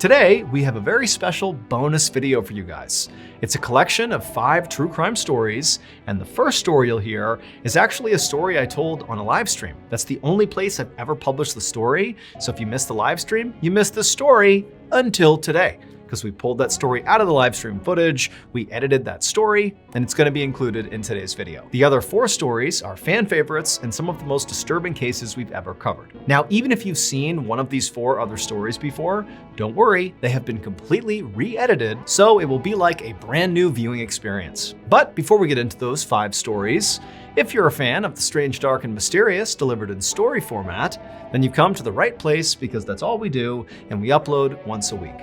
Today, we have a very special bonus video for you guys. It's a collection of 5 true crime stories, and the first story you'll hear is actually a story I told on a live stream. That's the only place I've ever published the story, so if you missed the live stream, you missed the story until today, because we pulled that story out of the live stream footage, we edited that story, and it's gonna be included in today's video. The other 4 stories are fan favorites and some of the most disturbing cases we've ever covered. Now, even if you've seen one of these 4 other stories before, don't worry, they have been completely re-edited, so it will be like a brand new viewing experience. But before we get into those 5 stories, if you're a fan of the strange, dark, and mysterious delivered in story format, then you've come to the right place because that's all we do, and we upload once a week.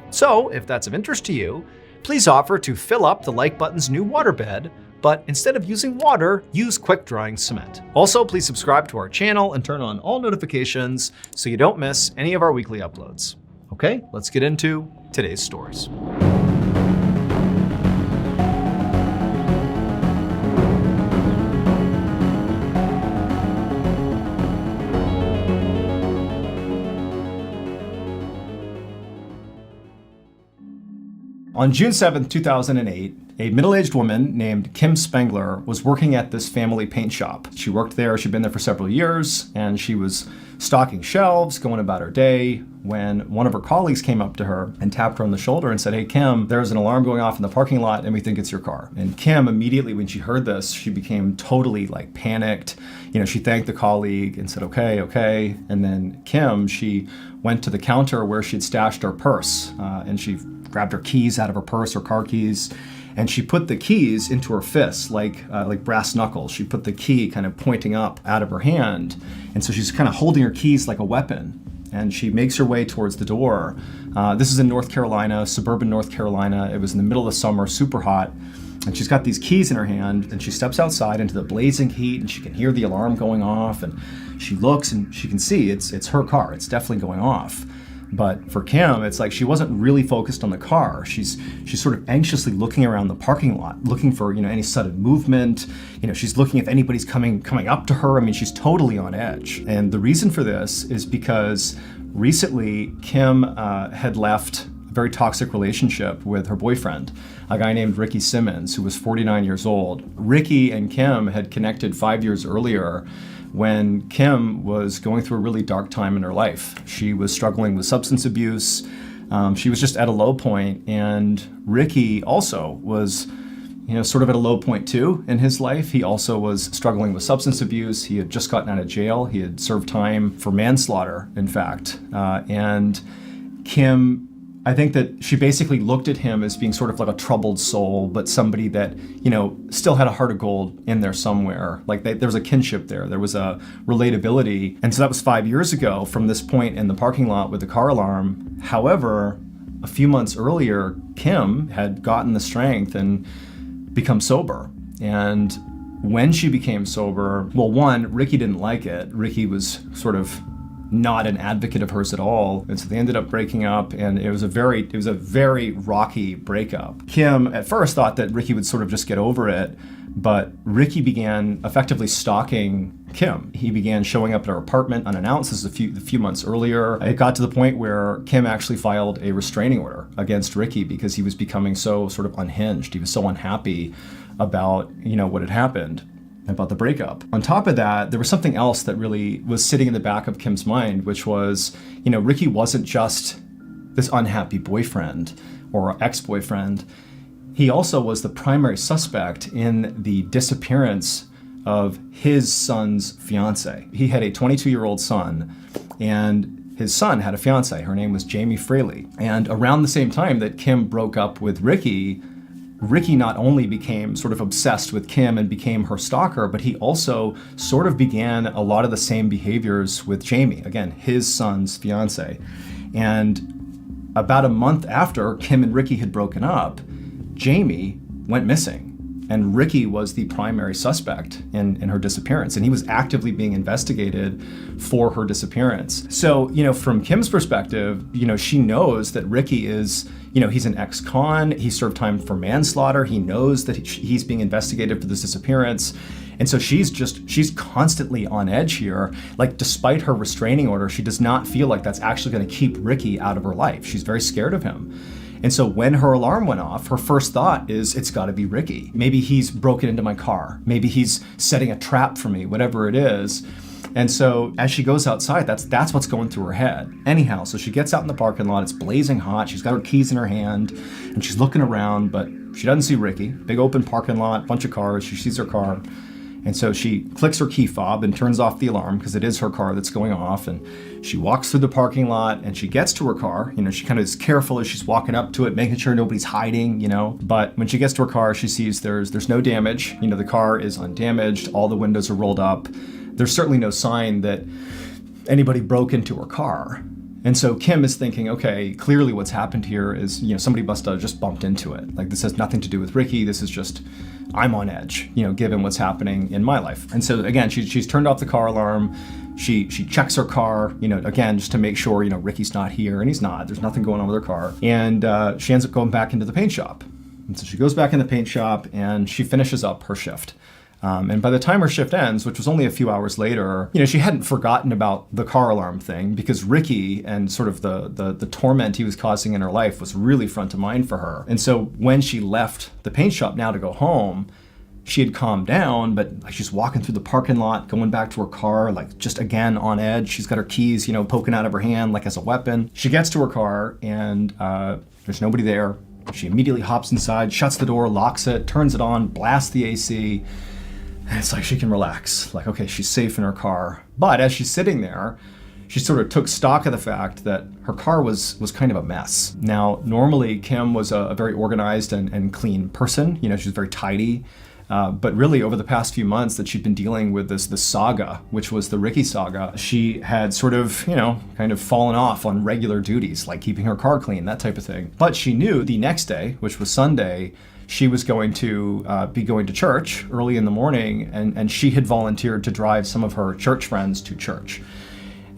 So, if that's of interest to you, please offer to fill up the like button's new waterbed, but instead of using water, use quick-drying cement. Also, please subscribe to our channel and turn on all notifications so you don't miss any of our weekly uploads. Okay, let's get into today's stories. On June 7th, 2008, a middle-aged woman named Kim Spengler was working at this family paint shop. She worked there, she'd been there for several years, and she was stocking shelves, going about her day, when one of her colleagues came up to her and tapped her on the shoulder and said, "Hey, Kim, there's an alarm going off in the parking lot and we think it's your car." And Kim immediately, when she heard this, she became totally panicked. She thanked the colleague and said, okay. And then Kim, she went to the counter where she'd stashed her purse and she grabbed her keys out of her purse, her car keys, and she put the keys into her fists like brass knuckles. She put the key kind of pointing up out of her hand. And so she's kind of holding her keys like a weapon. And she makes her way towards the door. This is in North Carolina, suburban North Carolina. It was in the middle of the summer, super hot. And she's got these keys in her hand, and she steps outside into the blazing heat, and she can hear the alarm going off, and she looks and she can see it's her car. It's definitely going off. But for Kim, it's like she wasn't really focused on the car. She's sort of anxiously looking around the parking lot, looking for any sudden movement. She's looking if anybody's coming up to her. I mean, she's totally on edge. And the reason for this is because recently Kim had left a very toxic relationship with her boyfriend, a guy named Ricky Simmons, who was 49 years old. Ricky and Kim had connected 5 years earlier when Kim was going through a really dark time in her life. She was struggling with substance abuse. She was just at a low point, and Ricky also was sort of at a low point too in his life. He also was struggling with substance abuse. He had just gotten out of jail. He had served time for manslaughter, in fact. And Kim, I think that she basically looked at him as being sort of like a troubled soul, but somebody that, still had a heart of gold in there somewhere. There was a kinship there. There was a relatability. And so that was 5 years ago from this point in the parking lot with the car alarm. However, a few months earlier, Kim had gotten the strength and become sober. And when she became sober, well, one, Ricky didn't like it. Ricky was sort of not an advocate of hers at all. And so they ended up breaking up, and it was a very rocky breakup. Kim at first thought that Ricky would sort of just get over it, but Ricky began effectively stalking Kim. He began showing up at her apartment unannounced. This is a few months earlier. It got to the point where Kim actually filed a restraining order against Ricky because he was becoming so sort of unhinged. He was so unhappy about, what had happened, about the breakup. On top of that, there was something else that really was sitting in the back of Kim's mind, which was, Ricky wasn't just this unhappy boyfriend or ex-boyfriend. He also was the primary suspect in the disappearance of his son's fiance. He had a 22-year-old son, and his son had a fiance. Her name was Jamie Fraley. And around the same time that Kim broke up with Ricky not only became sort of obsessed with Kim and became her stalker, but he also sort of began a lot of the same behaviors with Jamie, again, his son's fiance. And about a month after Kim and Ricky had broken up, Jamie went missing. And Ricky was the primary suspect in her disappearance. And he was actively being investigated for her disappearance. So, from Kim's perspective, she knows that Ricky is, he's an ex-con. He served time for manslaughter. He knows that he's being investigated for this disappearance. And so she's constantly on edge here. Like, despite her restraining order, she does not feel like that's actually going to keep Ricky out of her life. She's very scared of him. And so when her alarm went off, her first thought is, it's got to be Ricky. Maybe he's broken into my car. Maybe he's setting a trap for me, whatever it is. And so as she goes outside, that's what's going through her head. Anyhow, so she gets out in the parking lot. It's blazing hot. She's got her keys in her hand, and she's looking around, but she doesn't see Ricky. Big open parking lot, bunch of cars. She sees her car. And so she clicks her key fob and turns off the alarm, because it is her car that's going off. And she walks through the parking lot, and she gets to her car. She kind of is careful as she's walking up to it, making sure nobody's hiding, But when she gets to her car, she sees there's no damage. The car is undamaged. All the windows are rolled up. There's certainly no sign that anybody broke into her car. And so Kim is thinking, okay, clearly what's happened here is, somebody must have just bumped into it. Like, this has nothing to do with Ricky. This is just, I'm on edge, given what's happening in my life. And so again, she's turned off the car alarm. She checks her car, again, just to make sure, Ricky's not here, and he's not. There's nothing going on with her car. And she ends up going back into the paint shop. And so she goes back in the paint shop, and she finishes up her shift. And by the time her shift ends, which was only a few hours later, she hadn't forgotten about the car alarm thing, because Ricky and sort of the torment he was causing in her life was really front of mind for her. And so when she left the paint shop now to go home, she had calmed down, but she's walking through the parking lot, going back to her car, just again on edge. She's got her keys, poking out of her hand like as a weapon. She gets to her car, and there's nobody there. She immediately hops inside, shuts the door, locks it, turns it on, blasts the AC. And it's like she can relax. Like, okay, she's safe in her car. But as she's sitting there, she sort of took stock of the fact that her car was kind of a mess. Now, normally Kim was a very organized and clean person. She was very tidy. But really, over the past few months that she'd been dealing with this saga, which was the Ricky saga, she had sort of, kind of fallen off on regular duties, like keeping her car clean, that type of thing. But she knew the next day, which was Sunday, she was going to be going to church early in the morning, and she had volunteered to drive some of her church friends to church.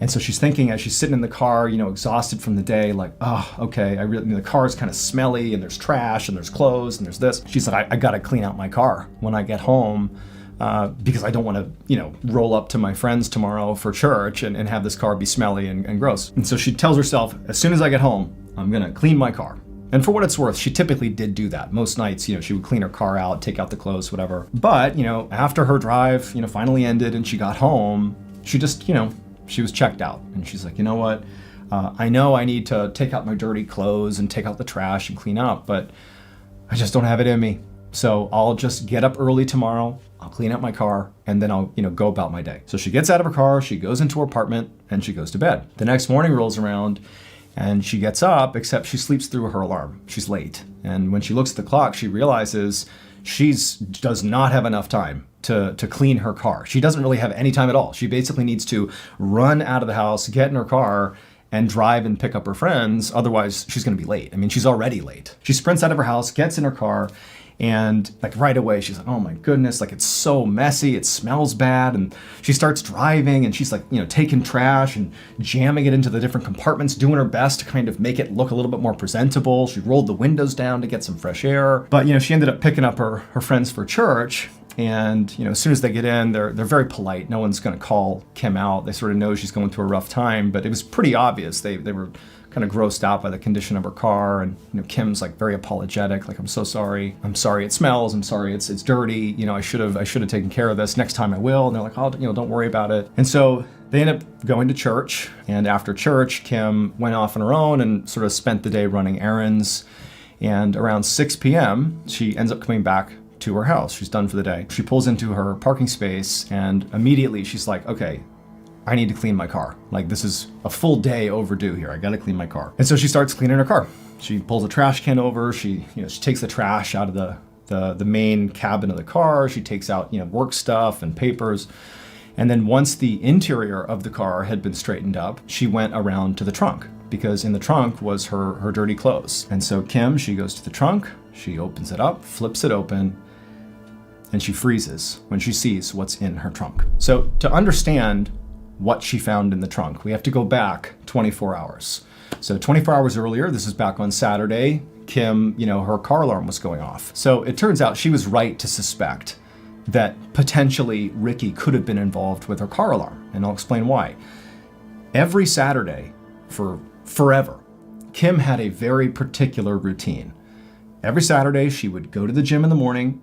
And so she's thinking, as she's sitting in the car, exhausted from the day, like, oh, okay, the car's kind of smelly, and there's trash, and there's clothes, and there's this. She's like, I gotta clean out my car when I get home, because I don't want to, roll up to my friends tomorrow for church and have this car be smelly and gross. And so she tells herself, as soon as I get home, I'm gonna clean my car. And for what it's worth, she typically did do that. Most nights, she would clean her car out, take out the clothes, whatever. But, after her drive, finally ended and she got home, she just, she was checked out. And she's like, you know what? I know I need to take out my dirty clothes and take out the trash and clean up, but I just don't have it in me. So I'll just get up early tomorrow, I'll clean out my car, and then I'll, go about my day. So she gets out of her car, she goes into her apartment, and she goes to bed. The next morning rolls around, and she gets up, except she sleeps through her alarm. She's late. And when she looks at the clock, she realizes does not have enough time to clean her car. She doesn't really have any time at all. She basically needs to run out of the house, get in her car, and drive and pick up her friends. Otherwise, she's going to be late. She's already late. She sprints out of her house, gets in her car, and right away, she's like, oh my goodness, it's so messy, it smells bad. And she starts driving, and she's taking trash and jamming it into the different compartments, doing her best to kind of make it look a little bit more presentable. She rolled the windows down to get some fresh air. But, she ended up picking up her friends for church. And, as soon as they get in, they're very polite. No one's going to call Kim out. They sort of know she's going through a rough time, but it was pretty obvious. They were kind of grossed out by the condition of her car. And, Kim's very apologetic, I'm so sorry. I'm sorry it smells. I'm sorry it's dirty. I should have taken care of this. Next time I will. And they're like, oh, don't worry about it. And so they end up going to church. And after church, Kim went off on her own and sort of spent the day running errands. And around 6 p.m., she ends up coming back to her house. She's done for the day. She pulls into her parking space, and immediately she's like, okay, I need to clean my car. This is a full day overdue here. I gotta clean my car. And so she starts cleaning her car. She pulls a trash can over. She takes the trash out of the main cabin of the car. She takes out, work stuff and papers. And then once the interior of the car had been straightened up, she went around to the trunk, because in the trunk was her dirty clothes. And so Kim, she goes to the trunk, she opens it up, flips it open, and she freezes when she sees what's in her trunk. So to understand what she found in the trunk, we have to go back 24 hours. So 24 hours earlier, this is back on Saturday, Kim, her car alarm was going off. So it turns out she was right to suspect that potentially Ricky could have been involved with her car alarm, and I'll explain why. Every Saturday for forever, Kim had a very particular routine. Every Saturday, she would go to the gym in the morning,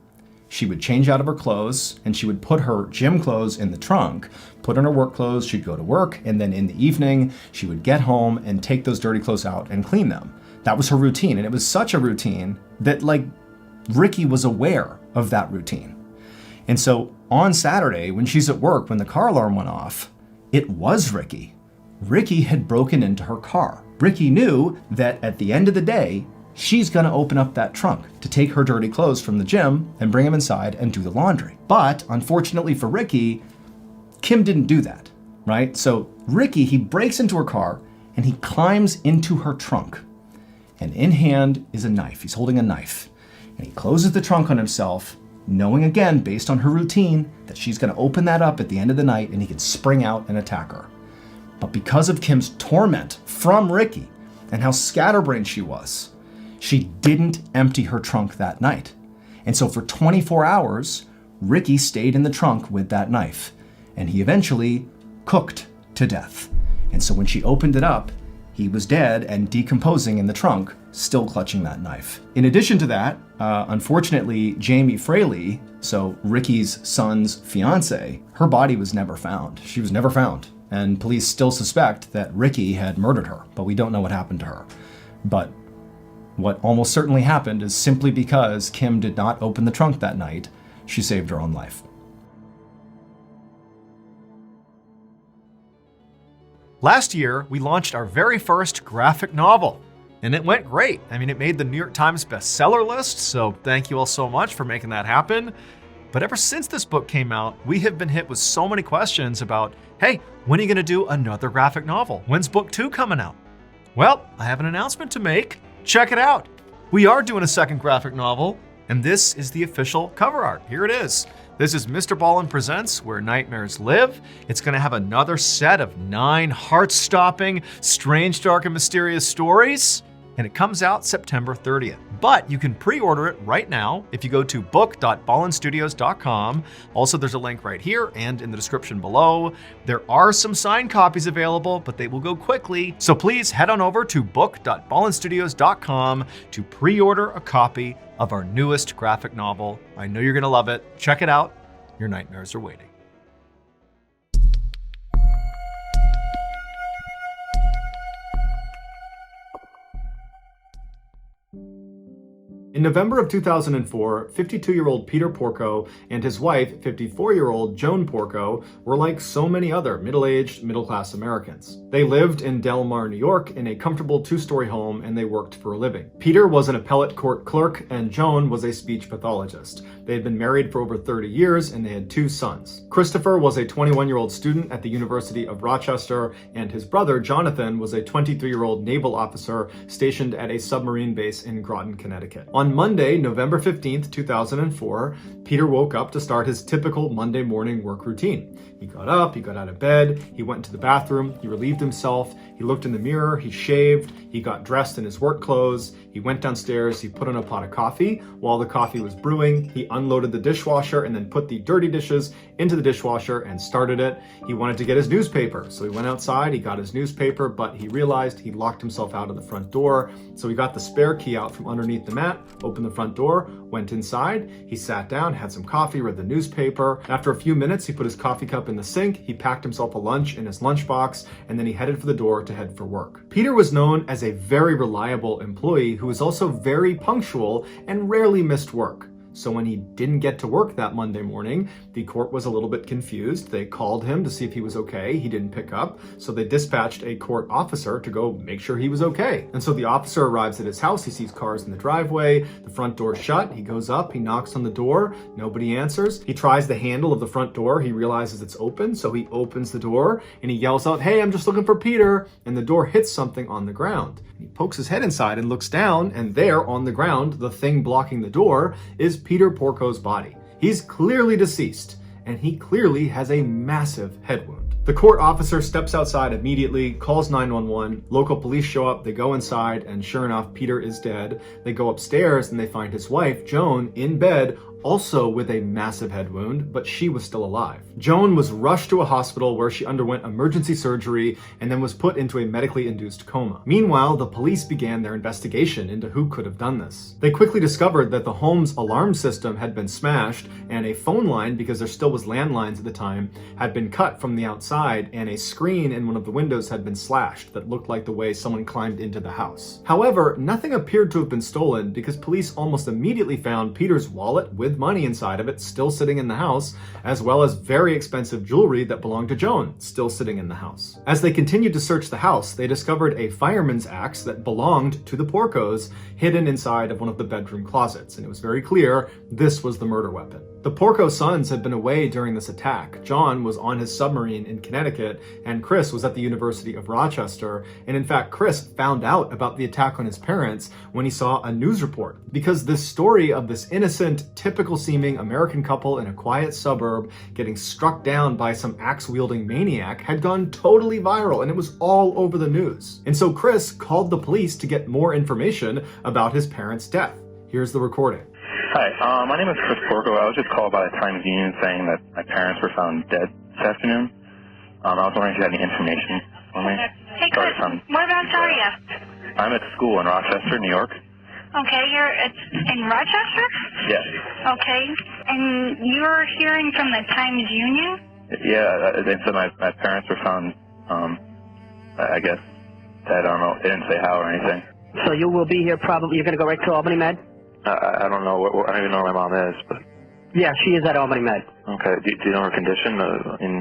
she would change out of her clothes, and she would put her gym clothes in the trunk, put on her work clothes, she'd go to work, and then in the evening, she would get home and take those dirty clothes out and clean them. That was her routine, and it was such a routine that, Ricky was aware of that routine. And so on Saturday, when she's at work, when the car alarm went off, it was Ricky. Ricky had broken into her car. Ricky knew that at the end of the day, she's going to open up that trunk to take her dirty clothes from the gym and bring them inside and do the laundry. But unfortunately for Ricky, Kim didn't do that, right? So Ricky, he breaks into her car and he climbs into her trunk. And in hand is a knife. He's holding a knife. And he closes the trunk on himself, knowing again, based on her routine, that she's going to open that up at the end of the night and he can spring out and attack her. But because of Kim's torment from Ricky and how scatterbrained she was, she didn't empty her trunk that night. And so for 24 hours, Ricky stayed in the trunk with that knife, and he eventually cooked to death. And so when she opened it up, he was dead and decomposing in the trunk, still clutching that knife. In addition to that, unfortunately, Jamie Fraley, so Ricky's son's fiance, her body was never found. She was never found. And police still suspect that Ricky had murdered her, but we don't know what happened to her. But what almost certainly happened is simply because Kim did not open the trunk that night, she saved her own life. Last year, we launched our very first graphic novel, and it went great. I mean, it made the New York Times bestseller list, so thank you all so much for making that happen. But ever since this book came out, we have been hit with so many questions about, hey, when are you gonna do another graphic novel? When's book 2 coming out? Well, I have an announcement to make. Check it out. We are doing a second graphic novel, and this is the official cover art. Here it is. This is Mr. Ballin Presents Where Nightmares Live. It's gonna have another set of 9 heart-stopping, strange, dark, and mysterious stories, and it comes out September 30th. But you can pre-order it right now if you go to book.ballinstudios.com. Also, there's a link right here and in the description below. There are some signed copies available, but they will go quickly. So please head on over to book.ballinstudios.com to pre-order a copy of our newest graphic novel. I know you're gonna love it. Check it out. Your nightmares are waiting. In November of 2004, 52-year-old Peter Porco and his wife, 54-year-old Joan Porco, were like so many other middle-aged, middle-class Americans. They lived in Del Mar, New York in a comfortable 2-story home, and they worked for a living. Peter was an appellate court clerk and Joan was a speech pathologist. They had been married for over 30 years and they had 2 sons. Christopher was a 21-year-old student at the University of Rochester, and his brother, Jonathan, was a 23-year-old naval officer stationed at a submarine base in Groton, Connecticut. On Monday, November 15th, 2004, Peter woke up to start his typical Monday morning work routine. He got up, he got out of bed, he went into the bathroom, he relieved himself, he looked in the mirror, he shaved, he got dressed in his work clothes, he went downstairs, he put on a pot of coffee. While the coffee was brewing, he unloaded the dishwasher and then put the dirty dishes into the dishwasher and started it. He wanted to get his newspaper, so he went outside, he got his newspaper, but he realized he locked himself out of the front door. So he got the spare key out from underneath the mat, opened the front door, went inside, he sat down, had some coffee, read the newspaper. After a few minutes, he put his coffee cup in the sink, he packed himself a lunch in his lunchbox, and then he headed for the door to head for work. Peter was known as a very reliable employee who was also very punctual and rarely missed work. So when he didn't get to work that Monday morning, the court was a little bit confused. They called him to see if he was okay. He didn't pick up, so they dispatched a court officer to go make sure he was okay. And so the officer arrives at his house. He sees cars in the driveway, the front door shut. He goes up, he knocks on the door, nobody answers. He tries the handle of the front door. He realizes it's open, so he opens the door and he yells out, "Hey, I'm just looking for Peter." And the door hits something on the ground. He pokes his head inside and looks down, and there on the ground, the thing blocking the door, is Peter Porco's body. He's clearly deceased, and he clearly has a massive head wound. The court officer steps outside immediately, calls 911, local police show up, they go inside, and sure enough, Peter is dead. They go upstairs and they find his wife, Joan, in bed, also with a massive head wound, but she was still alive. Joan was rushed to a hospital where she underwent emergency surgery and then was put into a medically induced coma. Meanwhile, the police began their investigation into who could have done this. They quickly discovered that the home's alarm system had been smashed and a phone line, because there still was landlines at the time, had been cut from the outside, and a screen in one of the windows had been slashed that looked like the way someone climbed into the house. However, nothing appeared to have been stolen because police almost immediately found Peter's wallet with money inside of it still sitting in the house, as well as very expensive jewelry that belonged to Joan still sitting in the house. As they continued to search the house, they discovered a fireman's axe that belonged to the Porcos hidden inside of one of the bedroom closets, and it was very clear this was the murder weapon. The Porco sons had been away during this attack. John was on his submarine in Connecticut, and Chris was at the University of Rochester, and in fact, Chris found out about the attack on his parents when he saw a news report, because this story of this innocent, typical-seeming American couple in a quiet suburb getting struck down by some axe-wielding maniac had gone totally viral, and it was all over the news. And so Chris called the police to get more information about his parents' death. Here's the recording. Hi, my name is Chris Porco. I was just called by the Times-Union saying that my parents were found dead this afternoon. I was wondering if you had any information for me. Hey, Chris, whereabouts are you? I'm at school in Rochester, New York. Okay, you're in Rochester? Yes. Okay, and you're hearing from the Times-Union? Yeah, they said my parents were found, I guess, I don't know, they didn't say how or anything. So you will be here probably, you're going to go right to Albany Med? I don't know, I don't even know where my mom is, but... Yeah, she is at Albany Med. Okay, do you know her condition?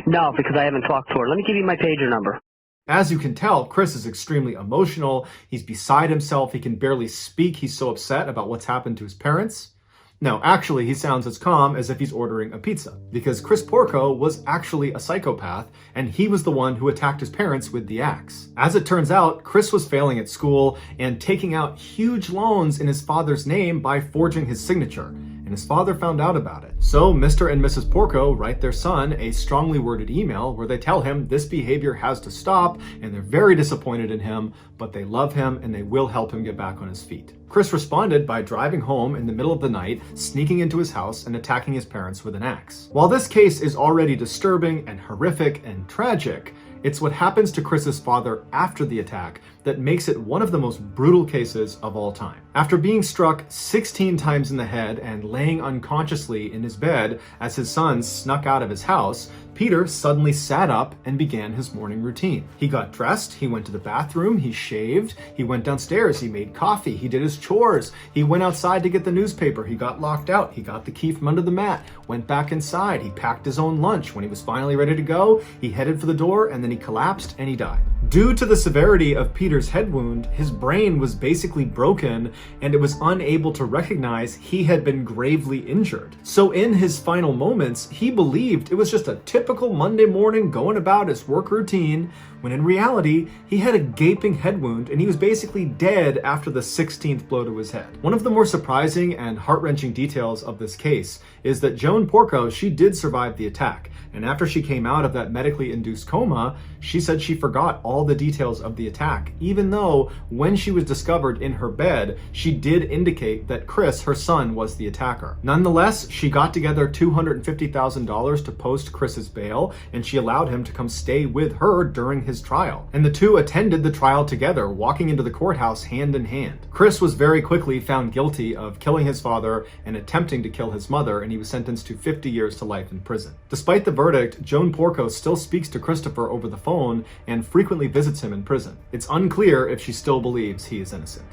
No, because I haven't talked to her. Let me give you my pager number. As you can tell, Chris is extremely emotional. He's beside himself. He can barely speak. He's so upset about what's happened to his parents. No, actually, he sounds as calm as if he's ordering a pizza, because Chris Porco was actually a psychopath, and he was the one who attacked his parents with the axe. As it turns out, Chris was failing at school and taking out huge loans in his father's name by forging his signature, and his father found out about it. So Mr. and Mrs. Porco write their son a strongly worded email where they tell him this behavior has to stop, and they're very disappointed in him, but they love him and they will help him get back on his feet. Chris responded by driving home in the middle of the night, sneaking into his house, and attacking his parents with an axe. While this case is already disturbing and horrific and tragic, it's what happens to Chris's father after the attack that makes it one of the most brutal cases of all time. After being struck 16 times in the head and laying unconsciously in his bed as his sons snuck out of his house, Peter suddenly sat up and began his morning routine. He got dressed, he went to the bathroom, he shaved, he went downstairs, he made coffee, he did his chores, he went outside to get the newspaper, he got locked out, he got the key from under the mat, went back inside, he packed his own lunch. When he was finally ready to go, he headed for the door and then he collapsed and he died. Due to the severity of Peter's head wound, his brain was basically broken and it was unable to recognize he had been gravely injured. So in his final moments, he believed it was just a typical Monday morning going about his work routine, when in reality, he had a gaping head wound and he was basically dead after the 16th blow to his head. One of the more surprising and heart-wrenching details of this case is that Joan Porco, she did survive the attack, and after she came out of that medically induced coma, she said she forgot all the details of the attack, even though when she was discovered in her bed, she did indicate that Chris, her son, was the attacker. Nonetheless, she got together $250,000 to post Chris's bail, and she allowed him to come stay with her during his trial. And the two attended the trial together, walking into the courthouse hand in hand. Chris was very quickly found guilty of killing his father and attempting to kill his mother, and he was sentenced to 50 years to life in prison. Despite the verdict, Joan Porco still speaks to Christopher over the phone and frequently visits him in prison. It's unclear if she still believes he is innocent.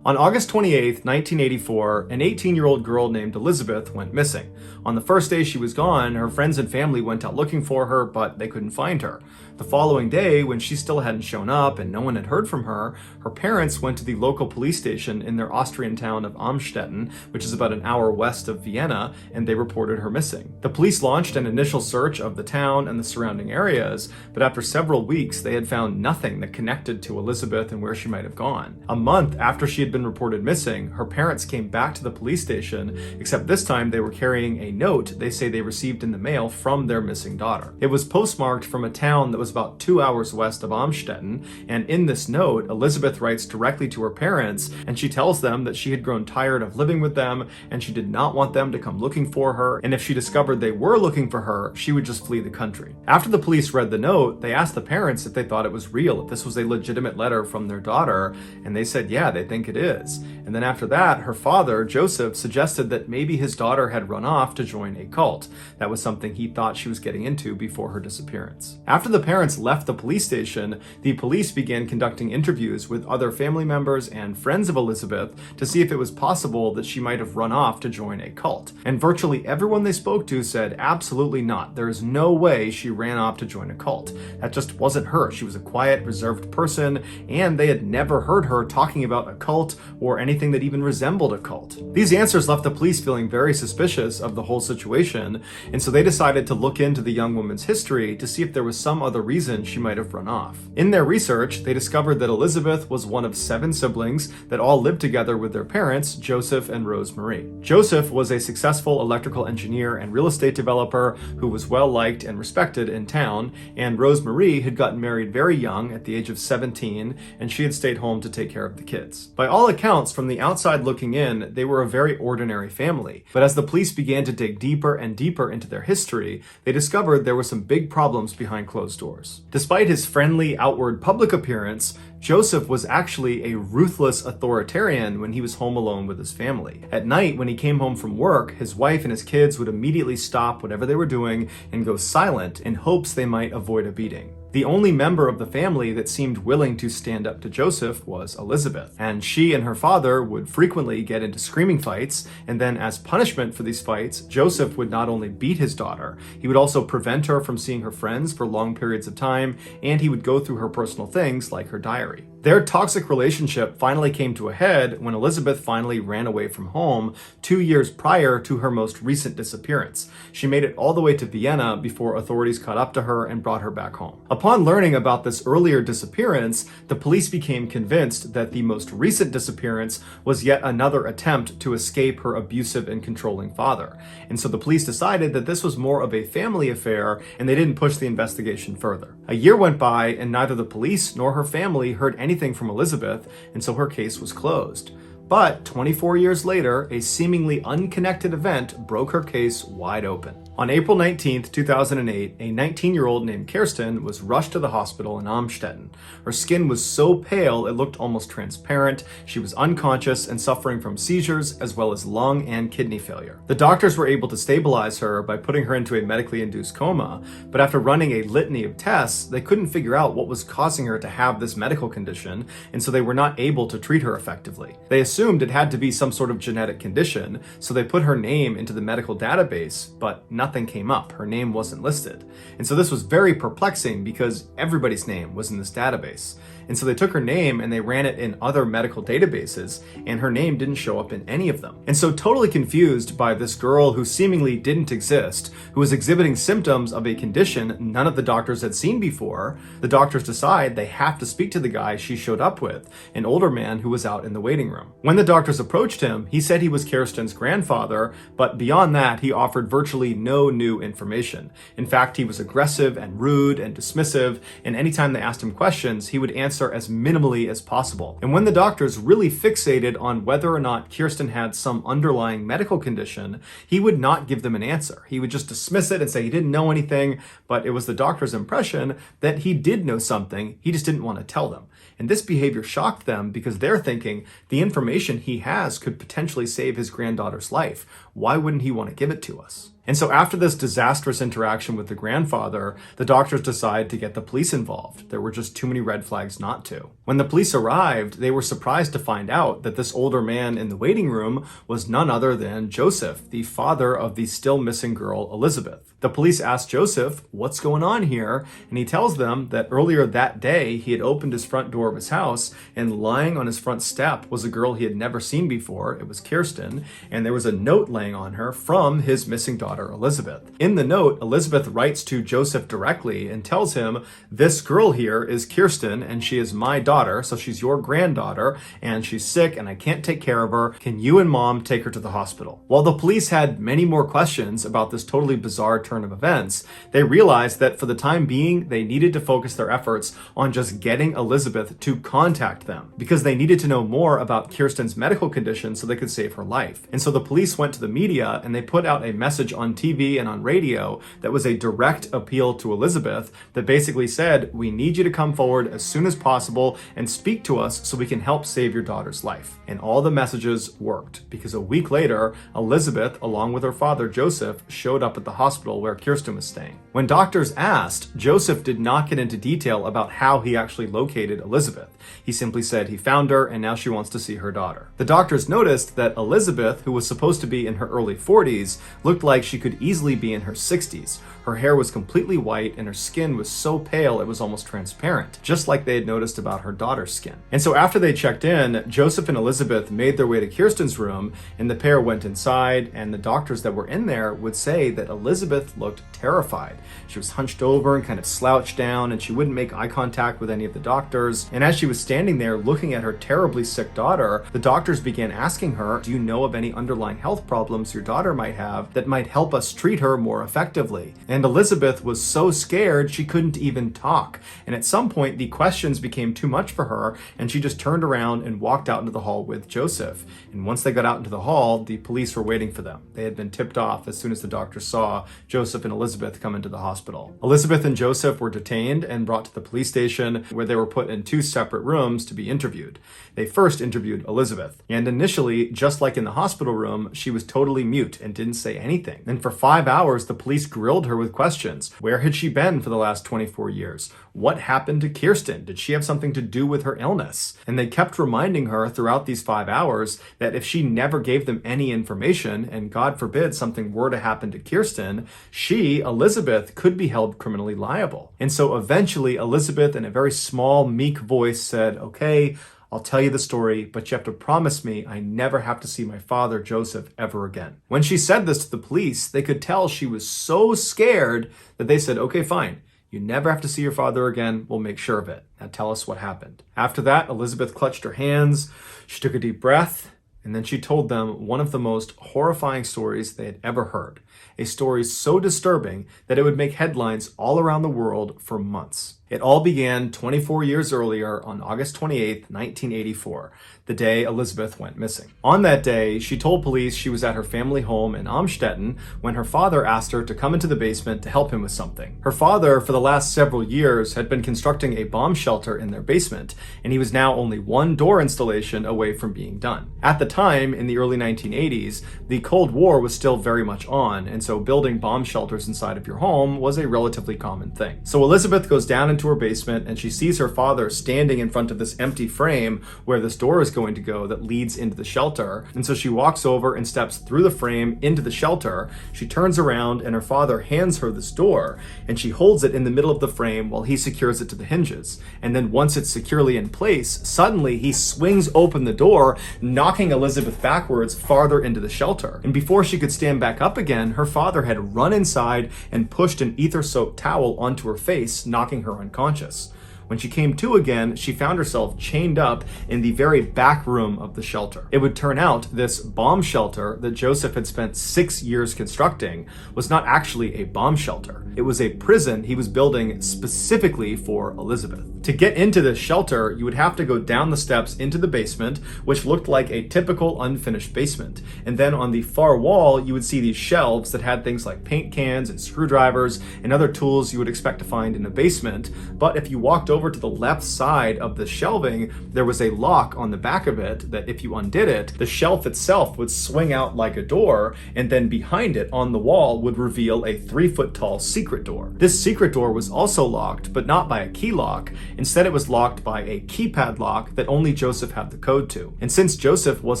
On August 28, 1984, an 18-year-old girl named Elizabeth went missing. On the first day she was gone, her friends and family went out looking for her, but they couldn't find her. The following day, when she still hadn't shown up and no one had heard from her, her parents went to the local police station in their Austrian town of Amstetten, which is about an hour west of Vienna, and they reported her missing. The police launched an initial search of the town and the surrounding areas, but after several weeks, they had found nothing that connected to Elizabeth and where she might have gone. A month after she had been reported missing, her parents came back to the police station, except this time they were carrying a note they say they received in the mail from their missing daughter. It was postmarked from a town that was about 2 hours west of Amstetten, and in this note, Elizabeth writes directly to her parents, and she tells them that she had grown tired of living with them, and she did not want them to come looking for her, and if she discovered they were looking for her, she would just flee the country. After the police read the note, they asked the parents if they thought it was real, if this was a legitimate letter from their daughter, and they said yeah, they think it is. And then after that, her father, Joseph, suggested that maybe his daughter had run off to join a cult. That was something he thought she was getting into before her disappearance. After the parents left the police station, the police began conducting interviews with other family members and friends of Elizabeth to see if it was possible that she might have run off to join a cult. And virtually everyone they spoke to said absolutely not. There is no way she ran off to join a cult. That just wasn't her. She was a quiet, reserved person, and they had never heard her talking about a cult or anything that even resembled a cult. These answers left the police feeling very suspicious of the whole situation, and so they decided to look into the young woman's history to see if there was some other reason she might have run off. In their research, they discovered that Elizabeth was one of 7 siblings that all lived together with their parents, Joseph and Rose Marie. Joseph was a successful electrical engineer and real estate developer who was well liked and respected in town, and Rose Marie had gotten married very young at the age of 17, and she had stayed home to take care of the kids. By all accounts, from the outside looking in, they were a very ordinary family, but as the police began to dig deeper and deeper into their history, they discovered there were some big problems behind closed doors. Despite his friendly outward public appearance, Joseph was actually a ruthless authoritarian when he was home alone with his family. At night, when he came home from work, his wife and his kids would immediately stop whatever they were doing and go silent in hopes they might avoid a beating. The only member of the family that seemed willing to stand up to Joseph was Elizabeth, and she and her father would frequently get into screaming fights, and then as punishment for these fights, Joseph would not only beat his daughter, he would also prevent her from seeing her friends for long periods of time, and he would go through her personal things like her diary. Their toxic relationship finally came to a head when Elizabeth finally ran away from home 2 years prior to her most recent disappearance. She made it all the way to Vienna before authorities caught up to her and brought her back home. Upon learning about this earlier disappearance, the police became convinced that the most recent disappearance was yet another attempt to escape her abusive and controlling father. And so the police decided that this was more of a family affair, and they didn't push the investigation further. A year went by, and neither the police nor her family heard anything from Elizabeth, and so her case was closed. But 24 years later, a seemingly unconnected event broke her case wide open. On April 19, 2008, a 19-year-old named Kirsten was rushed to the hospital in Amstetten. Her skin was so pale it looked almost transparent. She was unconscious and suffering from seizures as well as lung and kidney failure. The doctors were able to stabilize her by putting her into a medically induced coma, but after running a litany of tests, they couldn't figure out what was causing her to have this medical condition, and so they were not able to treat her effectively. They assumed it had to be some sort of genetic condition, so they put her name into the medical database, but nothing came up. Her name wasn't listed. And so this was very perplexing because everybody's name was in this database. And so they took her name and they ran it in other medical databases, and her name didn't show up in any of them. And so totally confused by this girl who seemingly didn't exist, who was exhibiting symptoms of a condition none of the doctors had seen before, the doctors decide they have to speak to the guy she showed up with, an older man who was out in the waiting room. When the doctors approached him, he said he was Kirsten's grandfather, but beyond that, he offered virtually no new information. In fact, he was aggressive and rude and dismissive, and anytime they asked him questions, he would answer as minimally as possible. And when the doctors really fixated on whether or not Kirsten had some underlying medical condition, he would not give them an answer. He would just dismiss it and say he didn't know anything, but it was the doctor's impression that he did know something, he just didn't want to tell them. And this behavior shocked them because they're thinking the information he has could potentially save his granddaughter's life. Why wouldn't he want to give it to us? And so after this disastrous interaction with the grandfather, the doctors decide to get the police involved. There were just too many red flags not to. When the police arrived, they were surprised to find out that this older man in the waiting room was none other than Joseph, the father of the still missing girl, Elizabeth. The police asked Joseph, "What's going on here?" And he tells them that earlier that day, he had opened his front door of his house, and lying on his front step was a girl he had never seen before. It was Kirsten, and there was a note laying on her from his missing daughter, Elizabeth. In the note, Elizabeth writes to Joseph directly and tells him, "This girl here is Kirsten, and she is my daughter, so she's your granddaughter, and she's sick, and I can't take care of her. Can you and Mom take her to the hospital?" While the police had many more questions about this totally bizarre turn of events, they realized that for the time being, they needed to focus their efforts on just getting Elizabeth to contact them, because they needed to know more about Kirsten's medical condition so they could save her life. And so the police went to the media and they put out a message on TV and on radio that was a direct appeal to Elizabeth that basically said, "We need you to come forward as soon as possible and speak to us so we can help save your daughter's life." And all the messages worked, because a week later, Elizabeth, along with her father Joseph, showed up at the hospital where Kirsten was staying. When doctors asked, Joseph did not get into detail about how he actually located Elizabeth. He simply said he found her and now she wants to see her daughter. The doctors noticed that Elizabeth, who was supposed to be in her early 40s, looked like she could easily be in her 60s. Her hair was completely white and her skin was so pale it was almost transparent, just like they had noticed about her daughter's skin. And so after they checked in, Joseph and Elizabeth made their way to Kirsten's room, and the pair went inside, and the doctors that were in there would say that Elizabeth looked terrified. She was hunched over and kind of slouched down, and she wouldn't make eye contact with any of the doctors. And as she was standing there looking at her terribly sick daughter, the doctors began asking her, "Do you know of any underlying health problems your daughter might have that might help us treat her more effectively?" And Elizabeth was so scared she couldn't even talk. And at some point, the questions became too much for her, and she just turned around and walked out into the hall with Joseph. And once they got out into the hall, the police were waiting for them. They had been tipped off as soon as the doctors saw Joseph and Elizabeth come into the hospital. Elizabeth and Joseph were detained and brought to the police station, where they were put in two separate rooms to be interviewed. They first interviewed Elizabeth, and initially, just like in the hospital room, she was totally mute and didn't say anything. And for 5 hours, the police grilled her with questions. Where had she been for the last 24 years? What happened to Kirsten? Did she have something to do with her illness? And they kept reminding her throughout these 5 hours that if she never gave them any information, and God forbid something were to happen to Kirsten, she, Elizabeth, could be held criminally liable. And so eventually Elizabeth, in a very small, meek voice, said, "Okay, I'll tell you the story, but you have to promise me I never have to see my father, Joseph, ever again." When she said this to the police, they could tell she was so scared that they said, "Okay, fine. You never have to see your father again. We'll make sure of it. Now tell us what happened." After that, Elizabeth clutched her hands. She took a deep breath, and then she told them one of the most horrifying stories they had ever heard. A story so disturbing that it would make headlines all around the world for months. It all began 24 years earlier on August 28th, 1984, the day Elizabeth went missing. On that day, she told police she was at her family home in Amstetten when her father asked her to come into the basement to help him with something. Her father, for the last several years, had been constructing a bomb shelter in their basement, and he was now only one door installation away from being done. At the time, in the early 1980s, the Cold War was still very much on, and so building bomb shelters inside of your home was a relatively common thing. So Elizabeth goes down into her basement and she sees her father standing in front of this empty frame where this door is going to go that leads into the shelter. And so she walks over and steps through the frame into the shelter. She turns around and her father hands her this door, and she holds it in the middle of the frame while he secures it to the hinges. And then once it's securely in place, suddenly he swings open the door, knocking Elizabeth backwards farther into the shelter. And before she could stand back up again, her father had run inside and pushed an ether-soaked towel onto her face, knocking her unconscious. When she came to again, she found herself chained up in the very back room of the shelter. It would turn out this bomb shelter that Joseph had spent 6 years constructing was not actually a bomb shelter. It was a prison he was building specifically for Elizabeth. To get into this shelter, you would have to go down the steps into the basement, which looked like a typical unfinished basement. And then on the far wall, you would see these shelves that had things like paint cans and screwdrivers and other tools you would expect to find in a basement. But if you walked over over to the left side of the shelving, there was a lock on the back of it that if you undid it, the shelf itself would swing out like a door, and then behind it on the wall would reveal a 3-foot tall secret door. This secret door was also locked, but not by a key lock. Instead, it was locked by a keypad lock that only Joseph had the code to. And since Joseph was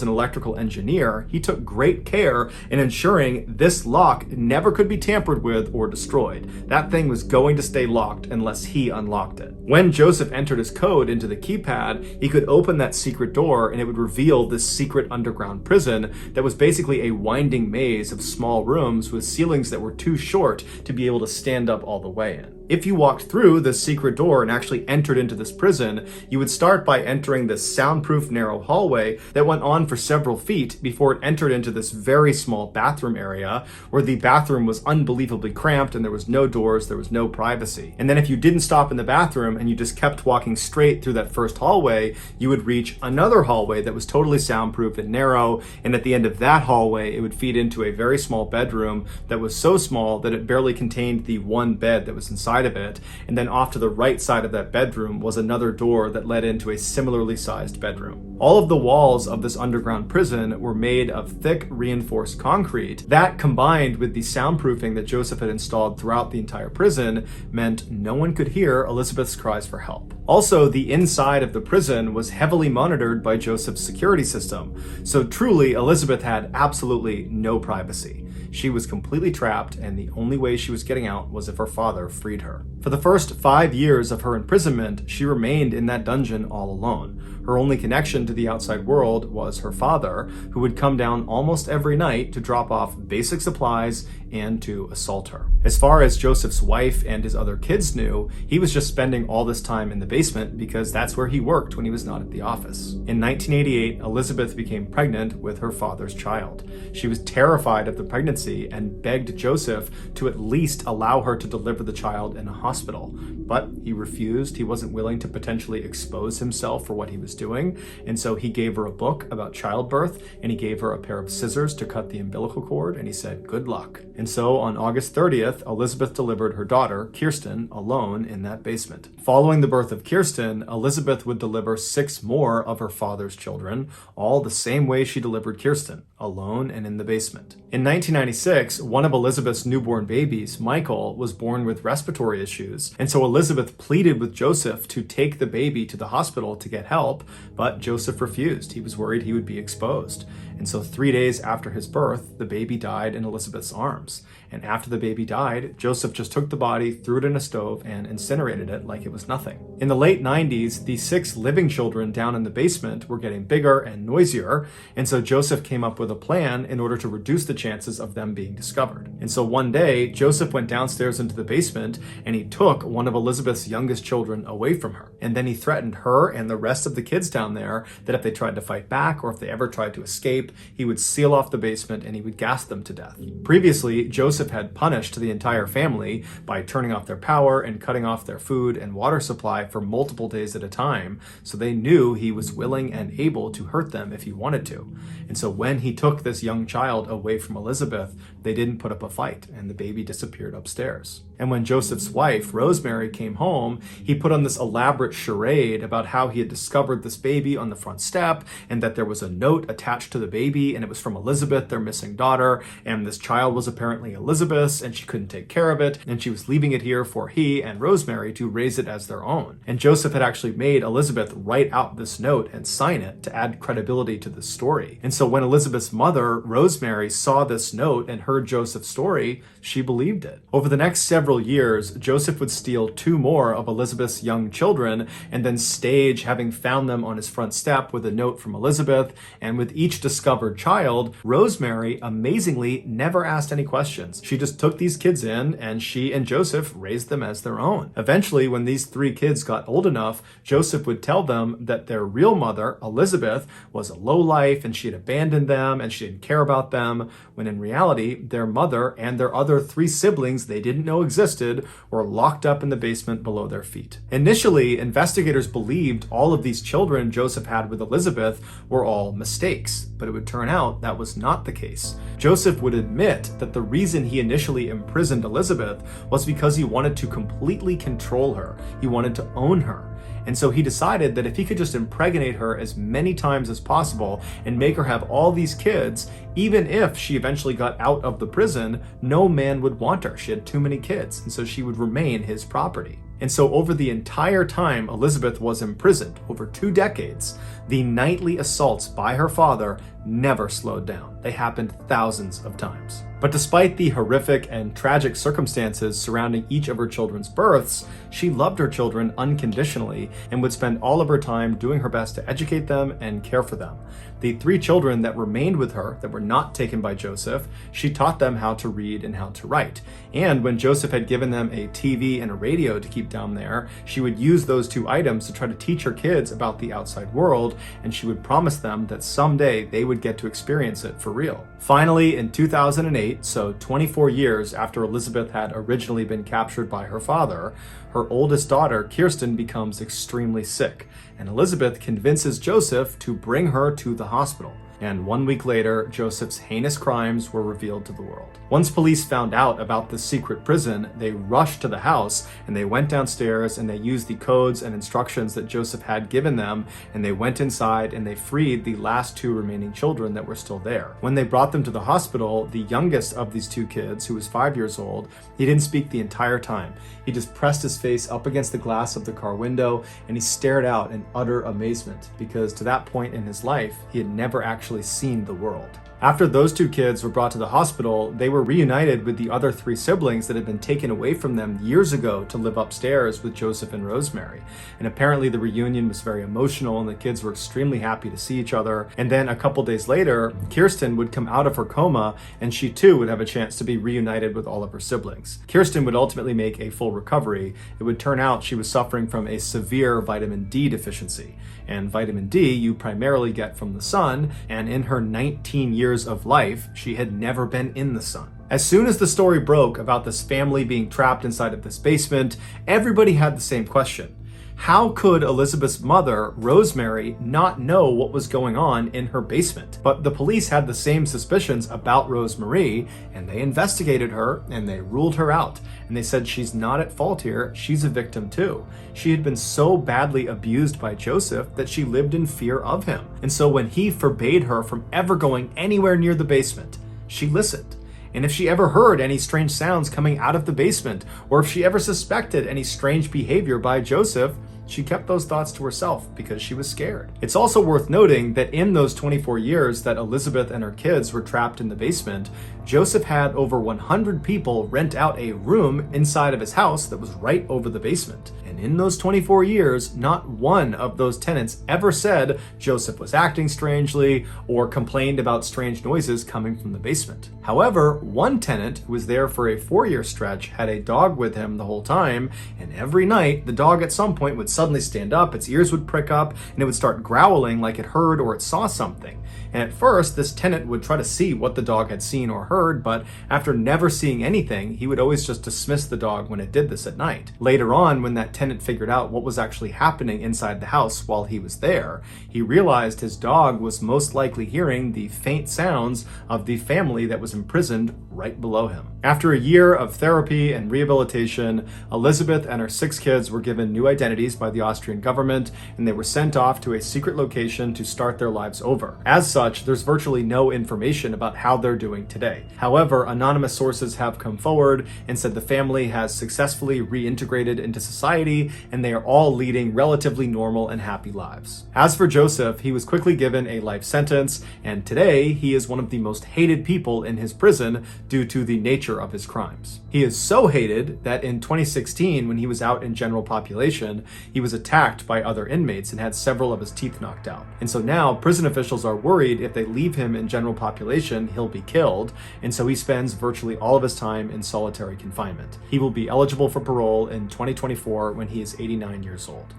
an electrical engineer, he took great care in ensuring this lock never could be tampered with or destroyed. That thing was going to stay locked unless he unlocked it. When Joseph entered his code into the keypad, he could open that secret door and it would reveal this secret underground prison that was basically a winding maze of small rooms with ceilings that were too short to be able to stand up all the way in. If you walked through this secret door and actually entered into this prison, you would start by entering this soundproof narrow hallway that went on for several feet before it entered into this very small bathroom area where the bathroom was unbelievably cramped and there was no doors, there was no privacy. And then if you didn't stop in the bathroom and you just kept walking straight through that first hallway, you would reach another hallway that was totally soundproof and narrow, and at the end of that hallway it would feed into a very small bedroom that was so small that it barely contained the one bed that was inside of it, and then off to the right side of that bedroom was another door that led into a similarly sized bedroom. All of the walls of this underground prison were made of thick reinforced concrete. That, combined with the soundproofing that Joseph had installed throughout the entire prison, meant no one could hear Elizabeth's cries for help. Also, the inside of the prison was heavily monitored by Joseph's security system, so truly Elizabeth had absolutely no privacy. She was completely trapped, and the only way she was getting out was if her father freed her. For the first 5 years of her imprisonment, she remained in that dungeon all alone. Her only connection to the outside world was her father, who would come down almost every night to drop off basic supplies and to assault her. As far as Joseph's wife and his other kids knew, he was just spending all this time in the basement because that's where he worked when he was not at the office. In 1988, Elizabeth became pregnant with her father's child. She was terrified of the pregnancy and begged Joseph to at least allow her to deliver the child in a hospital. But he refused. He wasn't willing to potentially expose himself for what he was doing, and so he gave her a book about childbirth, and he gave her a pair of scissors to cut the umbilical cord, and he said, "Good luck." And so on August 30th, Elizabeth delivered her daughter, Kirsten, alone in that basement. Following the birth of Kirsten, Elizabeth would deliver 6 more of her father's children, all the same way she delivered Kirsten, alone and in the basement. In 1996, one of Elizabeth's newborn babies, Michael, was born with respiratory issues, and so Elizabeth pleaded with Joseph to take the baby to the hospital to get help, but Joseph refused. He was worried he would be exposed. And so 3 days after his birth, the baby died in Elizabeth's arms. And after the baby died, Joseph just took the body, threw it in a stove, and incinerated it like it was nothing. In the late 90s, the 6 living children down in the basement were getting bigger and noisier, and so Joseph came up with a plan in order to reduce the chances of them being discovered. And so one day, Joseph went downstairs into the basement, and he took one of Elizabeth's youngest children away from her. And then he threatened her and the rest of the kids down there that if they tried to fight back or if they ever tried to escape, he would seal off the basement and he would gas them to death. Previously, Joseph had punished the entire family by turning off their power and cutting off their food and water supply for multiple days at a time, so they knew he was willing and able to hurt them if he wanted to. And so when he took this young child away from Elizabeth, they didn't put up a fight and the baby disappeared upstairs. And when Joseph's wife, Rosemary, came home, he put on this elaborate charade about how he had discovered this baby on the front step and that there was a note attached to the baby and it was from Elizabeth, their missing daughter, and this child was apparently Elizabeth's and she couldn't take care of it and she was leaving it here for he and Rosemary to raise it as their own. And Joseph had actually made Elizabeth write out this note and sign it to add credibility to the story. And so when Elizabeth's mother, Rosemary, saw this note and heard Joseph's story, she believed it. Over the next several years, Joseph would steal 2 more of Elizabeth's young children and then stage having found them on his front step with a note from Elizabeth. And with each discovered child, Rosemary amazingly never asked any questions. She just took these kids in and she and Joseph raised them as their own. Eventually, when these 3 kids got old enough, Joseph would tell them that their real mother, Elizabeth, was a lowlife and she had abandoned them and she didn't care about them, when in reality, their mother and their other 3 siblings they didn't know existed existed were locked up in the basement below their feet. Initially, investigators believed all of these children Joseph had with Elizabeth were all mistakes, but it would turn out that was not the case. Joseph would admit that the reason he initially imprisoned Elizabeth was because he wanted to completely control her. He wanted to own her. And so he decided that if he could just impregnate her as many times as possible and make her have all these kids, even if she eventually got out of the prison, no man would want her. She had too many kids, and so she would remain his property. And so over the entire time Elizabeth was imprisoned, over 2 decades, the nightly assaults by her father never slowed down. They happened thousands of times. But despite the horrific and tragic circumstances surrounding each of her children's births, she loved her children unconditionally and would spend all of her time doing her best to educate them and care for them. The 3 children that remained with her, that were not taken by Joseph, she taught them how to read and how to write. And when Joseph had given them a TV and a radio to keep down there, she would use those 2 items to try to teach her kids about the outside world, and she would promise them that someday they would get to experience it for real. Finally, in 2008, so 24 years after Elizabeth had originally been captured by her father, her oldest daughter, Kirsten, becomes extremely sick, and Elizabeth convinces Joseph to bring her to the hospital. And 1 week later, Joseph's heinous crimes were revealed to the world. Once police found out about the secret prison, they rushed to the house and they went downstairs and they used the codes and instructions that Joseph had given them, and they went inside and they freed the last 2 remaining children that were still there. When they brought them to the hospital, the youngest of these 2 kids, who was 5 years old, he didn't speak the entire time. He just pressed his face up against the glass of the car window and he stared out in utter amazement, because to that point in his life, he had never actually seen the world. After those 2 kids were brought to the hospital, they were reunited with the other 3 siblings that had been taken away from them years ago to live upstairs with Joseph and Rosemary. And apparently the reunion was very emotional and the kids were extremely happy to see each other. And then a couple days later, Kirsten would come out of her coma and she too would have a chance to be reunited with all of her siblings. Kirsten would ultimately make a full recovery. It would turn out she was suffering from a severe vitamin D deficiency. And vitamin D you primarily get from the sun, and in her 19 years of life, she had never been in the sun. As soon as the story broke about this family being trapped inside of this basement, everybody had the same question. How could Elizabeth's mother, Rosemary, not know what was going on in her basement? But the police had the same suspicions about Rosemary, and they investigated her and they ruled her out. And they said she's not at fault here, she's a victim too. She had been so badly abused by Joseph that she lived in fear of him. And so when he forbade her from ever going anywhere near the basement, she listened. And if she ever heard any strange sounds coming out of the basement, or if she ever suspected any strange behavior by Joseph, she kept those thoughts to herself because she was scared. It's also worth noting that in those 24 years that Elizabeth and her kids were trapped in the basement, Joseph had over 100 people rent out a room inside of his house that was right over the basement. And in those 24 years, not one of those tenants ever said Joseph was acting strangely or complained about strange noises coming from the basement. However, one tenant who was there for a 4-year stretch had a dog with him the whole time, and every night the dog at some point would suddenly stand up, its ears would prick up, and it would start growling like it heard or it saw something. And at first, this tenant would try to see what the dog had seen or heard, but after never seeing anything, he would always just dismiss the dog when it did this at night. Later on, when that tenant figured out what was actually happening inside the house while he was there, he realized his dog was most likely hearing the faint sounds of the family that was imprisoned right below him. After a year of therapy and rehabilitation, Elizabeth and her 6 kids were given new identities by the Austrian government, and they were sent off to a secret location to start their lives over. As such, there's virtually no information about how they're doing today. However, anonymous sources have come forward and said the family has successfully reintegrated into society, and they are all leading relatively normal and happy lives. As for Joseph, he was quickly given a life sentence, and today he is one of the most hated people in his prison due to the nature of his crimes. He is so hated that in 2016, when he was out in general population, he was attacked by other inmates and had several of his teeth knocked out. And so now prison officials are worried if they leave him in general population, he'll be killed, and so he spends virtually all of his time in solitary confinement. He will be eligible for parole in 2024 when he is 89 years old.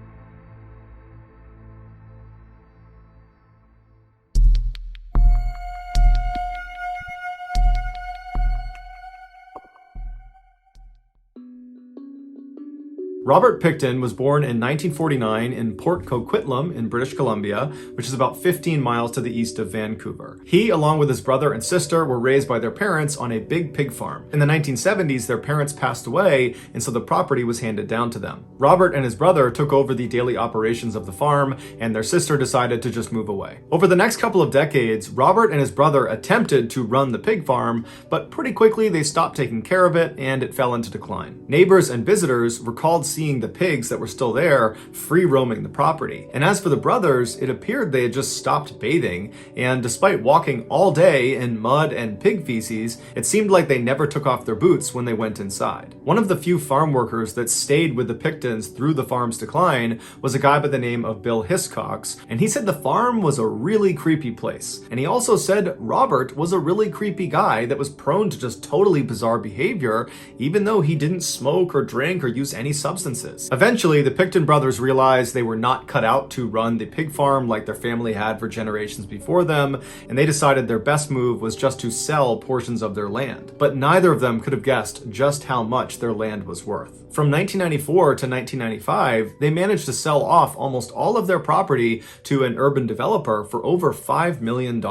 Robert Picton was born in 1949 in Port Coquitlam in British Columbia, which is about 15 miles to the east of Vancouver. He, along with his brother and sister, were raised by their parents on a big pig farm. In the 1970s, their parents passed away, and so the property was handed down to them. Robert and his brother took over the daily operations of the farm, and their sister decided to just move away. Over the next couple of decades, Robert and his brother attempted to run the pig farm, but pretty quickly they stopped taking care of it, and it fell into decline. Neighbors and visitors recalled seeing the pigs that were still there free roaming the property. And as for the brothers, it appeared they had just stopped bathing, and despite walking all day in mud and pig feces, it seemed like they never took off their boots when they went inside. One of the few farm workers that stayed with the Pictons through the farm's decline was a guy by the name of Bill Hiscox, and he said the farm was a really creepy place. And he also said Robert was a really creepy guy that was prone to just totally bizarre behavior, even though he didn't smoke or drink or use any substances. Eventually, the Picton brothers realized they were not cut out to run the pig farm like their family had for generations before them, and they decided their best move was just to sell portions of their land. But neither of them could have guessed just how much their land was worth. From 1994 to 1995, they managed to sell off almost all of their property to an urban developer for over $5 million.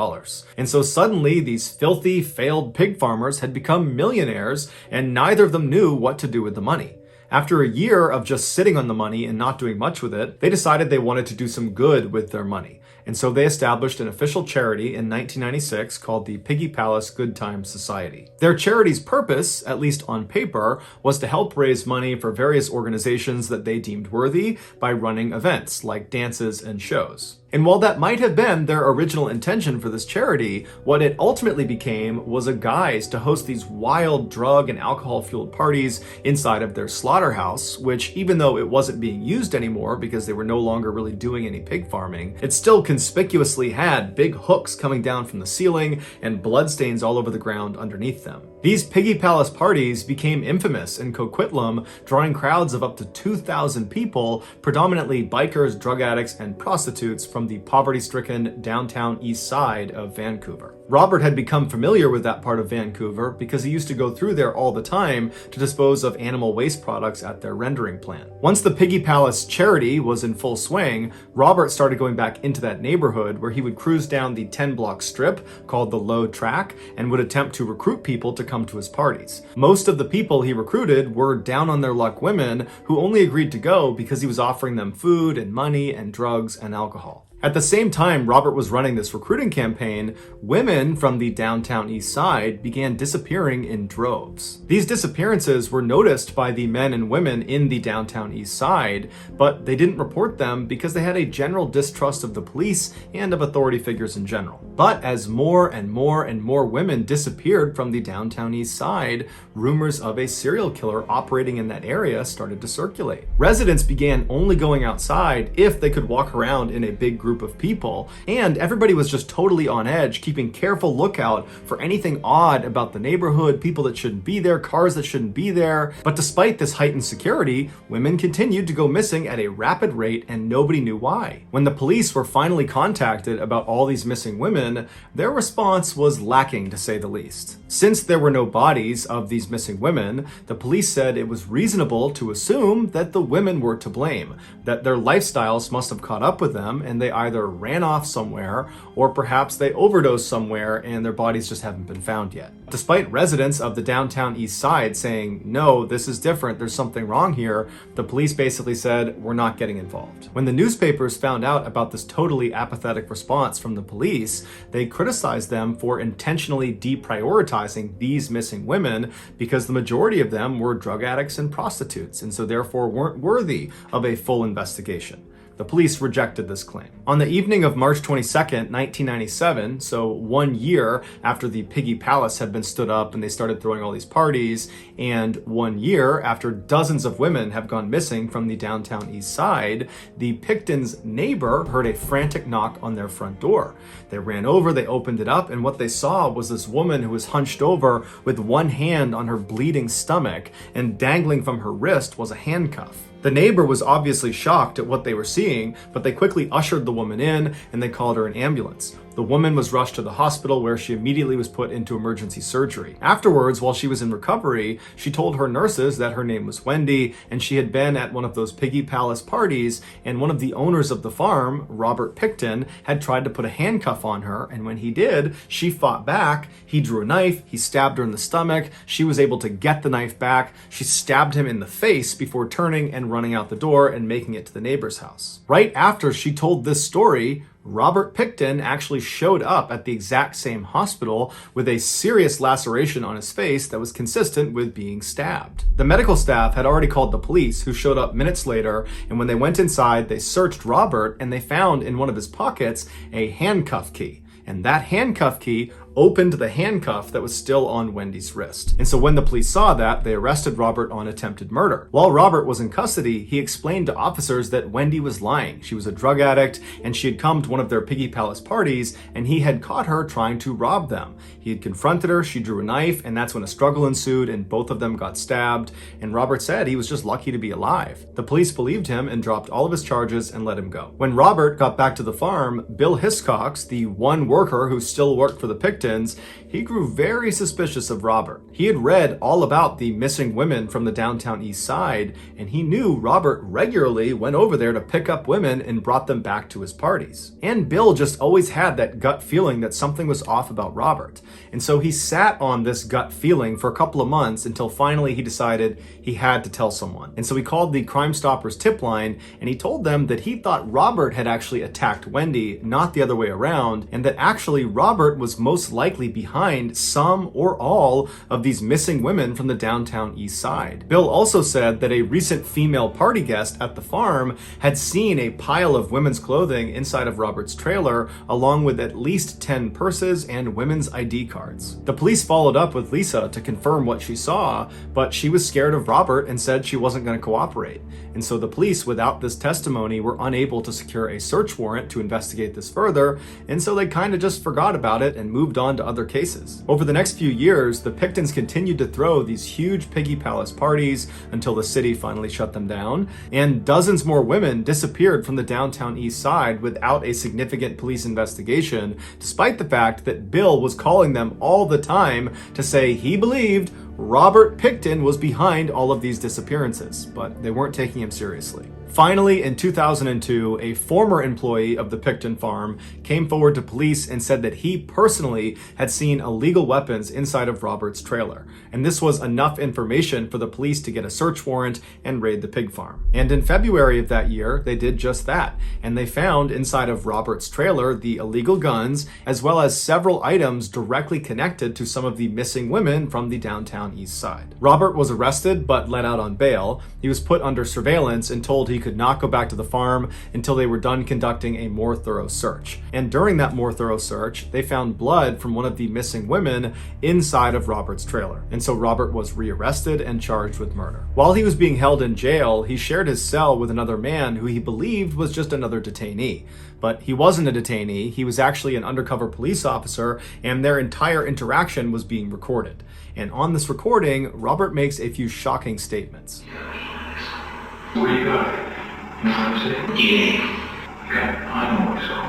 And so suddenly, these filthy, failed pig farmers had become millionaires, and neither of them knew what to do with the money. After a year of just sitting on the money and not doing much with it, they decided they wanted to do some good with their money. And so they established an official charity in 1996 called the Piggy Palace Good Times Society. Their charity's purpose, at least on paper, was to help raise money for various organizations that they deemed worthy by running events like dances and shows. And while that might have been their original intention for this charity, what it ultimately became was a guise to host these wild drug and alcohol-fueled parties inside of their slaughterhouse, which, even though it wasn't being used anymore because they were no longer really doing any pig farming, it still conspicuously had big hooks coming down from the ceiling and bloodstains all over the ground underneath them. These Piggy Palace parties became infamous in Coquitlam, drawing crowds of up to 2,000 people, predominantly bikers, drug addicts, and prostitutes from the poverty-stricken downtown east side of Vancouver. Robert had become familiar with that part of Vancouver because he used to go through there all the time to dispose of animal waste products at their rendering plant. Once the Piggy Palace charity was in full swing, Robert started going back into that neighborhood where he would cruise down the 10-block strip called the Low Track and would attempt to recruit people to come to his parties. Most of the people he recruited were down on their luck women who only agreed to go because he was offering them food and money and drugs and alcohol. At the same time Robert was running this recruiting campaign, women from the downtown east side began disappearing in droves. These disappearances were noticed by the men and women in the downtown east side, but they didn't report them because they had a general distrust of the police and of authority figures in general. But as more and more and more women disappeared from the downtown east side, rumors of a serial killer operating in that area started to circulate. Residents began only going outside if they could walk around in a big group of people, and everybody was just totally on edge, keeping careful lookout for anything odd about the neighborhood, people that shouldn't be there, cars that shouldn't be there. But despite this heightened security, women continued to go missing at a rapid rate, and nobody knew why. When the police were finally contacted about all these missing women, their response was lacking, to say the least. Since there were no bodies of these missing women, the police said it was reasonable to assume that the women were to blame, that their lifestyles must have caught up with them and they either ran off somewhere or perhaps they overdosed somewhere and their bodies just haven't been found yet. Despite residents of the downtown east side saying, no, this is different, there's something wrong here, the police basically said, we're not getting involved. When the newspapers found out about this totally apathetic response from the police, they criticized them for intentionally deprioritizing these missing women because the majority of them were drug addicts and prostitutes, and so therefore weren't worthy of a full investigation. The police rejected this claim. On the evening of March 22nd, 1997, so 1 year after the Piggy Palace had been stood up and they started throwing all these parties, and 1 year after dozens of women have gone missing from the downtown east side, the Pictons' neighbor heard a frantic knock on their front door. They ran over, they opened it up, and what they saw was this woman who was hunched over with one hand on her bleeding stomach, and dangling from her wrist was a handcuff. The neighbor was obviously shocked at what they were seeing, but they quickly ushered the woman in and they called her an ambulance. The woman was rushed to the hospital where she immediately was put into emergency surgery. Afterwards, while she was in recovery, she told her nurses that her name was Wendy and she had been at one of those Piggy Palace parties, and one of the owners of the farm, Robert Picton, had tried to put a handcuff on her, and when he did, she fought back. He drew a knife, he stabbed her in the stomach, she was able to get the knife back, she stabbed him in the face before turning and running out the door and making it to the neighbor's house. Right after she told this story, Robert Picton actually showed up at the exact same hospital with a serious laceration on his face that was consistent with being stabbed. The medical staff had already called the police, who showed up minutes later, and when they went inside, they searched Robert and they found in one of his pockets a handcuff key. And that handcuff key opened the handcuff that was still on Wendy's wrist. And so when the police saw that, they arrested Robert on attempted murder. While Robert was in custody, he explained to officers that Wendy was lying. She was a drug addict and she had come to one of their Piggy Palace parties and he had caught her trying to rob them. He had confronted her, she drew a knife, and that's when a struggle ensued and both of them got stabbed. And Robert said he was just lucky to be alive. The police believed him and dropped all of his charges and let him go. When Robert got back to the farm, Bill Hiscox, the one worker who still worked for the Pictons, he grew very suspicious of Robert. He had read all about the missing women from the downtown east side, and he knew Robert regularly went over there to pick up women and brought them back to his parties. And Bill just always had that gut feeling that something was off about Robert. And so he sat on this gut feeling for a couple of months until finally he decided he had to tell someone. And so he called the Crime Stoppers tip line and he told them that he thought Robert had actually attacked Wendy, not the other way around, and that actually Robert was most likely behind some or all of these missing women from the downtown east side. Bill also said that a recent female party guest at the farm had seen a pile of women's clothing inside of Robert's trailer, along with at least 10 purses and women's ID cards. The police followed up with Lisa to confirm what she saw, but she was scared of Robert and said she wasn't going to cooperate. And so the police, without this testimony, were unable to secure a search warrant to investigate this further, and so they kind of just forgot about it and moved on to other cases. Over the next few years, the Pictons continued to throw these huge Piggy Palace parties until the city finally shut them down, and dozens more women disappeared from the downtown east side without a significant police investigation, despite the fact that Bill was calling them all the time to say he believed Robert Picton was behind all of these disappearances, but they weren't taking him seriously. Finally, in 2002, a former employee of the Picton farm came forward to police and said that he personally had seen illegal weapons inside of Robert's trailer. And this was enough information for the police to get a search warrant and raid the pig farm. And in February of that year, they did just that. And they found inside of Robert's trailer the illegal guns, as well as several items directly connected to some of the missing women from the downtown east side. Robert was arrested, but let out on bail. He was put under surveillance and told he could not go back to the farm until they were done conducting a more thorough search. And during that more thorough search, they found blood from one of the missing women inside of Robert's trailer. And so Robert was rearrested and charged with murder. While he was being held in jail, he shared his cell with another man who he believed was just another detainee. But he wasn't a detainee, he was actually an undercover police officer, and their entire interaction was being recorded. And on this recording, Robert makes a few shocking statements. What do you got? You know what I'm saying? Yeah. You got, I know what's up.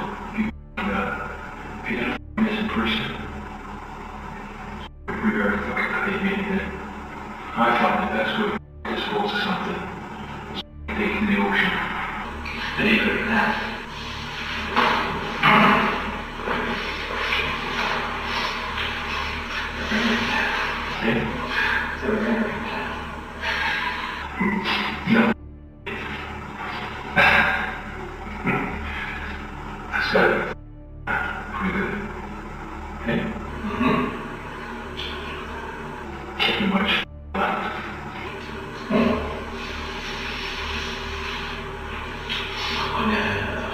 You got a missing person. We better fucking cut him in then. I thought the best way to dispose of something was take it in the ocean. It ain't like that. No. That's good. Pretty good. Okay? Too much left.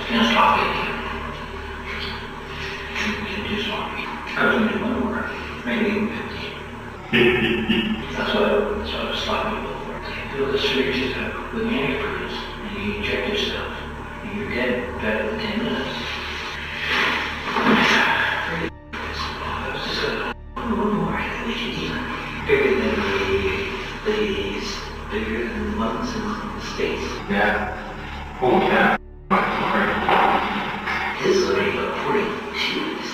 Can't stop it. You stop me. I was only one more. Maybe 50. That's what I was stopping you for. Feel the switches up with antifreeze, and you inject yourself, and you're dead better than 10 minutes. That was just a one more. They should even bigger than the ladies, bigger than the ones in the States. Yeah. Oh yeah. His lady looked pretty. She was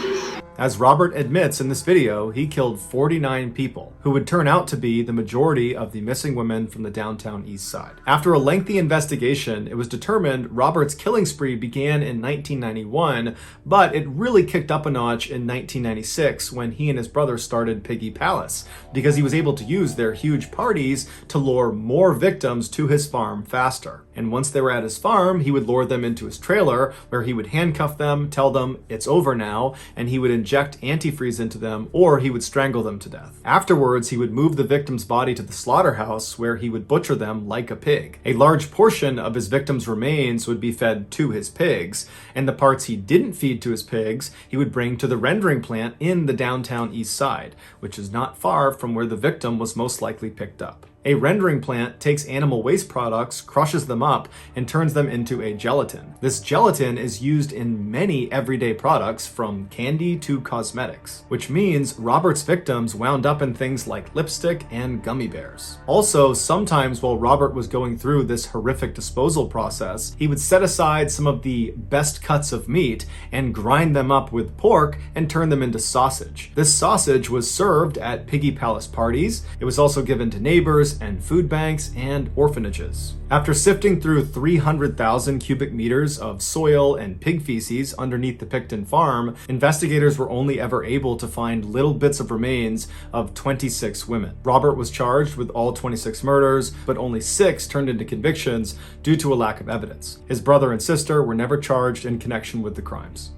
As Robert admits in this video, he killed 49 people, who would turn out to be the majority of the missing women from the downtown east side. After a lengthy investigation, it was determined Robert's killing spree began in 1991, but it really kicked up a notch in 1996 when he and his brother started Piggy Palace, because he was able to use their huge parties to lure more victims to his farm faster. And once they were at his farm, he would lure them into his trailer, where he would handcuff them, tell them it's over now, and he would inject antifreeze into them, or he would strangle them to death. Afterwards, he would move the victim's body to the slaughterhouse, where he would butcher them like a pig. A large portion of his victims' remains would be fed to his pigs, and the parts he didn't feed to his pigs, he would bring to the rendering plant in the downtown east side, which is not far from where the victim was most likely picked up. A rendering plant takes animal waste products, crushes them up, and turns them into a gelatin. This gelatin is used in many everyday products, from candy to cosmetics, which means Robert's victims wound up in things like lipstick and gummy bears. Also, sometimes while Robert was going through this horrific disposal process, he would set aside some of the best cuts of meat and grind them up with pork and turn them into sausage. This sausage was served at Piggy Palace parties. It was also given to neighbors and food banks and orphanages. After sifting through 300,000 cubic meters of soil and pig feces underneath the Picton farm, investigators were only ever able to find little bits of remains of 26 women. Robert was charged with all 26 murders, but only 6 turned into convictions due to a lack of evidence. His brother and sister were never charged in connection with the crimes.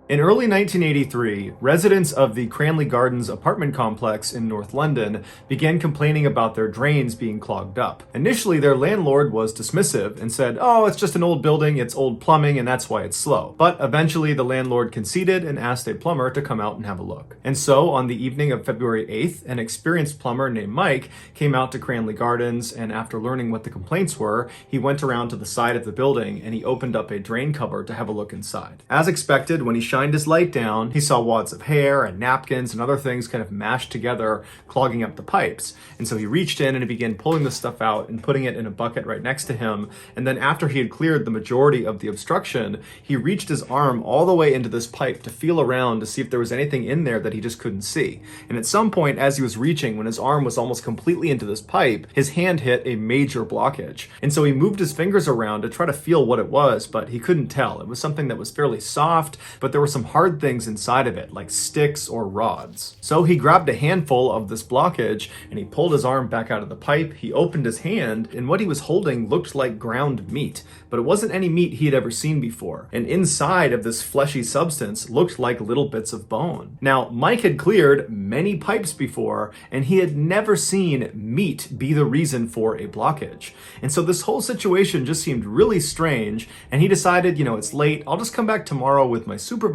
In early 1983, residents of the Cranley Gardens apartment complex in North London began complaining about their drains being clogged up. Initially, their landlord was dismissive and said, "Oh, it's just an old building, it's old plumbing, and that's why it's slow." But eventually, the landlord conceded and asked a plumber to come out and have a look. And so, on the evening of February 8th, an experienced plumber named Mike came out to Cranley Gardens, and after learning what the complaints were, he went around to the side of the building and he opened up a drain cupboard to have a look inside. As expected, when he shined his light down, he saw wads of hair and napkins and other things kind of mashed together, clogging up the pipes. And so he reached in and he began pulling the stuff out and putting it in a bucket right next to him. And then after he had cleared the majority of the obstruction, he reached his arm all the way into this pipe to feel around to see if there was anything in there that he just couldn't see. And at some point, as he was reaching, when his arm was almost completely into this pipe, his hand hit a major blockage. And so he moved his fingers around to try to feel what it was, but he couldn't tell. It was something that was fairly soft, but there were some hard things inside of it, like sticks or rods. So he grabbed a handful of this blockage and he pulled his arm back out of the pipe. He opened his hand, and what he was holding looked like ground meat, but it wasn't any meat he had ever seen before. And inside of this fleshy substance looked like little bits of bone. Now, Mike had cleared many pipes before, and he had never seen meat be the reason for a blockage. And so this whole situation just seemed really strange, and he decided, it's late, I'll just come back tomorrow with my supervisor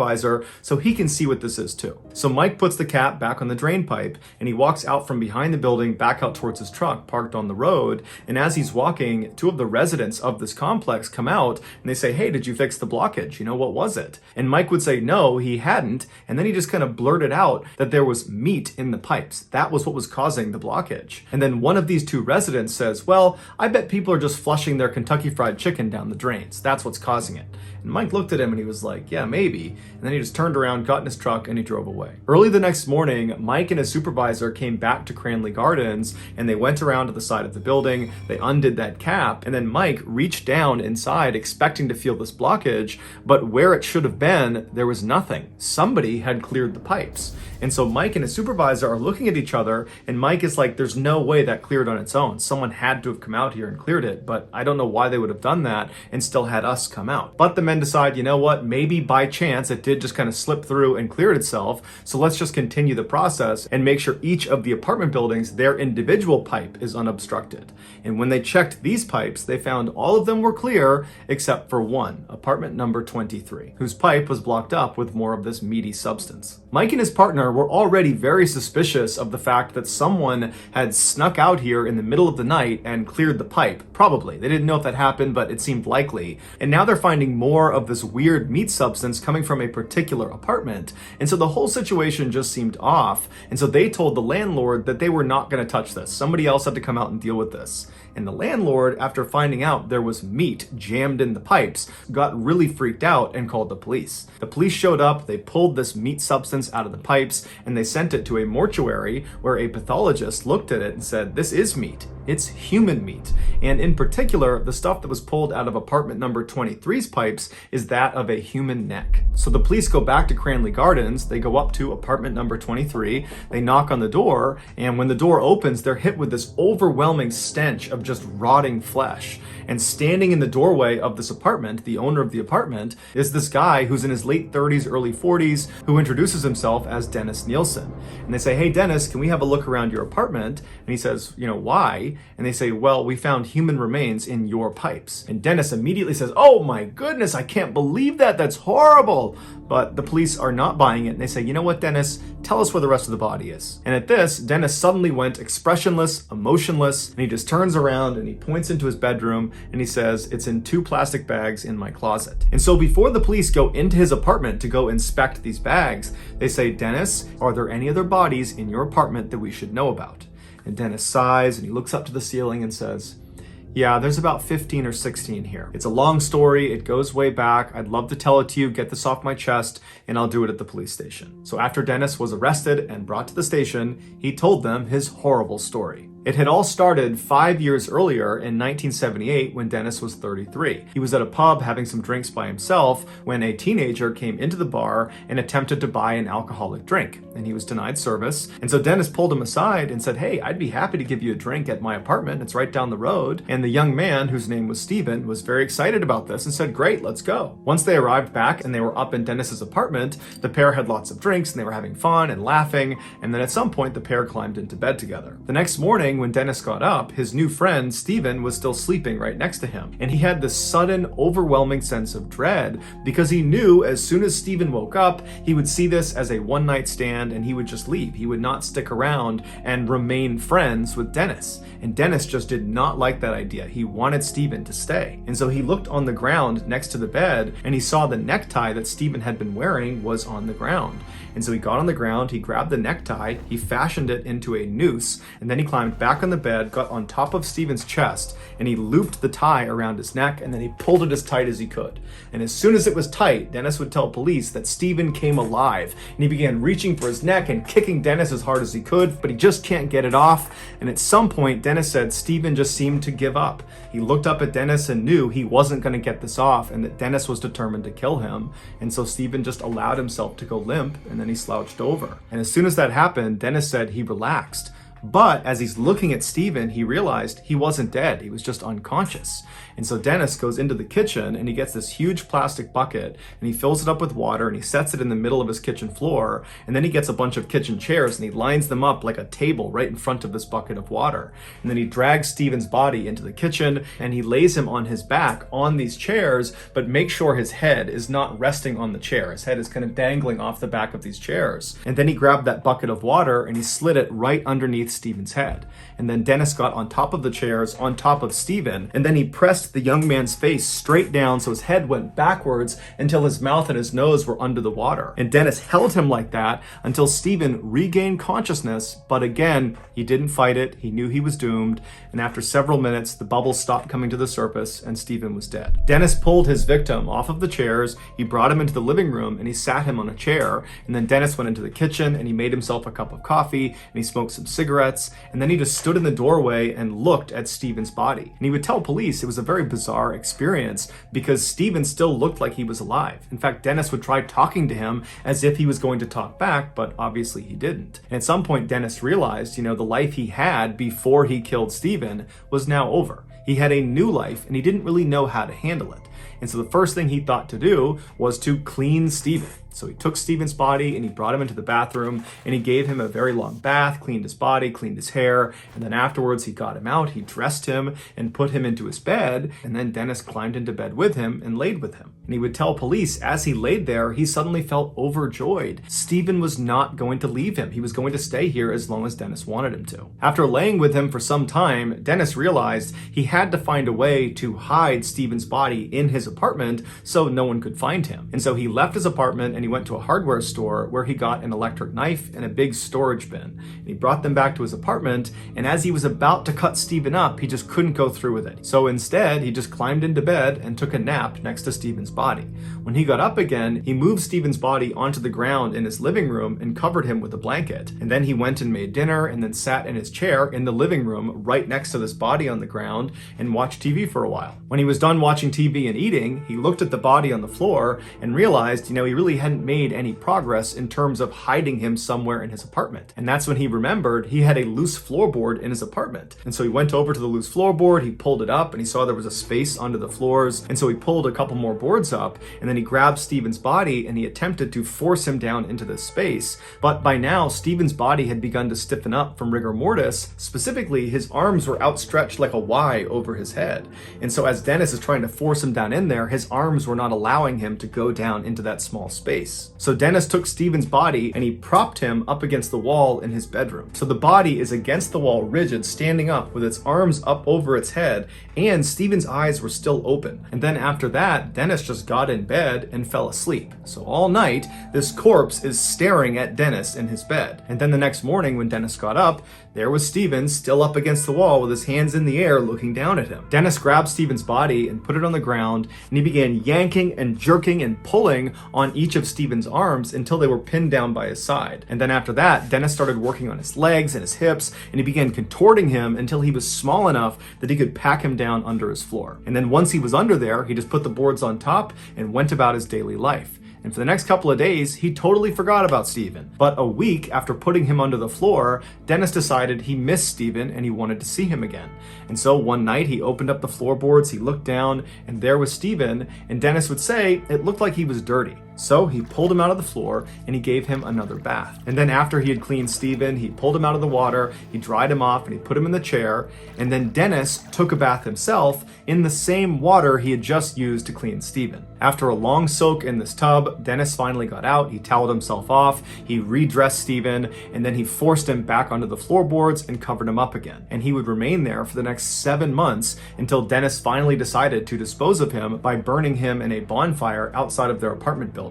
so he can see what this is too. So Mike puts the cap back on the drain pipe, and he walks out from behind the building back out towards his truck parked on the road. And as he's walking, 2 of the residents of this complex come out and they say, "Hey, did you fix the blockage? What was it?" And Mike would say no, he hadn't. And then he just kind of blurted out that there was meat in the pipes. That was what was causing the blockage. And then one of these 2 residents says, "Well, I bet people are just flushing their Kentucky Fried Chicken down the drains. That's what's causing it." And Mike looked at him and he was like, "Yeah, maybe." And then he just turned around, got in his truck, and he drove away. Early the next morning, Mike and his supervisor came back to Cranley Gardens, and they went around to the side of the building. They undid that cap, and then Mike reached down inside expecting to feel this blockage, but where it should have been, there was nothing. Somebody had cleared the pipes. And so Mike and his supervisor are looking at each other, and Mike is like, "There's no way that cleared on its own. Someone had to have come out here and cleared it, but I don't know why they would have done that and still had us come out." But the men decide, maybe by chance it did just kind of slip through and cleared itself. So let's just continue the process and make sure each of the apartment buildings, their individual pipe is unobstructed. And when they checked these pipes, they found all of them were clear except for one, apartment number 23, whose pipe was blocked up with more of this meaty substance. Mike and his partner were already very suspicious of the fact that someone had snuck out here in the middle of the night and cleared the pipe. Probably. They didn't know if that happened, but it seemed likely. And now they're finding more of this weird meat substance coming from a particular apartment. And so the whole situation just seemed off. And so they told the landlord that they were not going to touch this. Somebody else had to come out and deal with this. And the landlord, after finding out there was meat jammed in the pipes, got really freaked out and called the police. The police showed up, they pulled this meat substance out of the pipes, and they sent it to a mortuary where a pathologist looked at it and said, this is meat. It's human meat. And in particular, the stuff that was pulled out of apartment number 23's pipes is that of a human neck. So the police go back to Cranley Gardens, they go up to apartment number 23, they knock on the door, and when the door opens, they're hit with this overwhelming stench of just rotting flesh. And standing in the doorway of this apartment, the owner of the apartment, is this guy who's in his late 30s, early 40s, who introduces himself as Dennis Nielsen. And they say, hey, Dennis, can we have a look around your apartment? And he says, why? And they say, well, we found human remains in your pipes. And Dennis immediately says, oh my goodness, I can't believe that. That's horrible. But the police are not buying it. And they say, you know what, Dennis, tell us where the rest of the body is. And at this, Dennis suddenly went expressionless, emotionless, and he just turns around and he points into his bedroom and he says, it's in 2 plastic bags in my closet. And so before the police go into his apartment to go inspect these bags, they say, Dennis, are there any other bodies in your apartment that we should know about? And Dennis sighs and he looks up to the ceiling and says, yeah, there's about 15 or 16 here. It's a long story. It goes way back. I'd love to tell it to you, get this off my chest, and I'll do it at the police station. So after Dennis was arrested and brought to the station, he told them his horrible story. It had all started 5 years earlier in 1978 when Dennis was 33. He was at a pub having some drinks by himself when a teenager came into the bar and attempted to buy an alcoholic drink, and he was denied service. And so Dennis pulled him aside and said, hey, I'd be happy to give you a drink at my apartment. It's right down the road. And the young man, whose name was Steven, was very excited about this and said, great, let's go. Once they arrived back and they were up in Dennis's apartment, the pair had lots of drinks and they were having fun and laughing. And then at some point, the pair climbed into bed together. The next morning, when Dennis got up, his new friend, Steven, was still sleeping right next to him. And he had this sudden, overwhelming sense of dread because he knew as soon as Steven woke up, he would see this as a one-night stand and he would just leave. He would not stick around and remain friends with Dennis. And Dennis just did not like that idea. He wanted Steven to stay. And so he looked on the ground next to the bed and he saw the necktie that Steven had been wearing was on the ground. And so he got on the ground, he grabbed the necktie, he fashioned it into a noose, and then he climbed back on the bed, got on top of Steven's chest, and he looped the tie around his neck, and then he pulled it as tight as he could. And as soon as it was tight, Dennis would tell police that Steven came alive, and he began reaching for his neck and kicking Dennis as hard as he could, but he just can't get it off. And at some point, Dennis said Steven just seemed to give up. He looked up at Dennis and knew he wasn't going to get this off, and that Dennis was determined to kill him. And so Steven just allowed himself to go limp, and then he slouched over. And as soon as that happened, Dennis said he relaxed. But as he's looking at Steven, he realized he wasn't dead. He was just unconscious. And so Dennis goes into the kitchen and he gets this huge plastic bucket and he fills it up with water and he sets it in the middle of his kitchen floor. And then he gets a bunch of kitchen chairs and he lines them up like a table right in front of this bucket of water. And then he drags Steven's body into the kitchen and he lays him on his back on these chairs, but make sure his head is not resting on the chair. His head is kind of dangling off the back of these chairs. And then he grabbed that bucket of water and he slid it right underneath Steven's head. And then Dennis got on top of the chairs, on top of Steven, and then he pressed the young man's face straight down so his head went backwards until his mouth and his nose were under the water. And Dennis held him like that until Steven regained consciousness, but again, he didn't fight it. He knew he was doomed. And after several minutes, the bubbles stopped coming to the surface and Steven was dead. Dennis pulled his victim off of the chairs, he brought him into the living room and he sat him on a chair. And then Dennis went into the kitchen and he made himself a cup of coffee and he smoked some cigarettes. And then he just stood in the doorway and looked at Steven's body. And he would tell police it was a very bizarre experience because Steven still looked like he was alive. In fact, Dennis would try talking to him as if he was going to talk back, but obviously he didn't. And at some point, Dennis realized, the life he had before he killed Steven was now over. He had a new life and he didn't really know how to handle it. And so the first thing he thought to do was to clean Steven. So he took Stephen's body and he brought him into the bathroom and he gave him a very long bath, cleaned his body, cleaned his hair, and then afterwards he got him out, he dressed him and put him into his bed, and then Dennis climbed into bed with him and laid with him. And he would tell police as he laid there, he suddenly felt overjoyed. Stephen was not going to leave him. He was going to stay here as long as Dennis wanted him to. After laying with him for some time, Dennis realized he had to find a way to hide Stephen's body in his apartment so no one could find him. And so he left his apartment and he went to a hardware store where he got an electric knife and a big storage bin. And he brought them back to his apartment, and as he was about to cut Stephen up, he just couldn't go through with it. So instead, he just climbed into bed and took a nap next to Stephen's body. When he got up again, he moved Stephen's body onto the ground in his living room and covered him with a blanket. And then he went and made dinner and then sat in his chair in the living room right next to this body on the ground and watched TV for a while. When he was done watching TV and eating, he looked at the body on the floor and realized, he really hadn't made any progress in terms of hiding him somewhere in his apartment. And that's when he remembered he had a loose floorboard in his apartment. And so he went over to the loose floorboard, he pulled it up, and he saw there was a space under the floors. And so he pulled a couple more boards up, and then he grabbed Stephen's body and he attempted to force him down into this space. But by now, Stephen's body had begun to stiffen up from rigor mortis. Specifically, his arms were outstretched like a Y over his head. And so as Dennis is trying to force him down in there, his arms were not allowing him to go down into that small space. So Dennis took Stephen's body and he propped him up against the wall in his bedroom. So the body is against the wall, rigid, standing up with its arms up over its head, and Stephen's eyes were still open. And then after that, Dennis just got in bed and fell asleep. So all night, this corpse is staring at Dennis in his bed. And then the next morning when Dennis got up, there was Stephen still up against the wall with his hands in the air looking down at him. Dennis grabbed Stephen's body and put it on the ground, and he began yanking and jerking and pulling on each of Stephen's arms until they were pinned down by his side. And then after that, Dennis started working on his legs and his hips, and he began contorting him until he was small enough that he could pack him down under his floor. And then once he was under there, he just put the boards on top and went about his daily life. And for the next couple of days, he totally forgot about Stephen. But a week after putting him under the floor, Dennis decided he missed Stephen and he wanted to see him again. And so one night he opened up the floorboards, he looked down, and there was Stephen, and Dennis would say it looked like he was dirty. So he pulled him out of the floor and he gave him another bath. And then after he had cleaned Stephen, he pulled him out of the water, he dried him off, and he put him in the chair. And then Dennis took a bath himself in the same water he had just used to clean Stephen. After a long soak in this tub, Dennis finally got out, he toweled himself off, he redressed Stephen, and then he forced him back onto the floorboards and covered him up again. And he would remain there for the next 7 months until Dennis finally decided to dispose of him by burning him in a bonfire outside of their apartment building.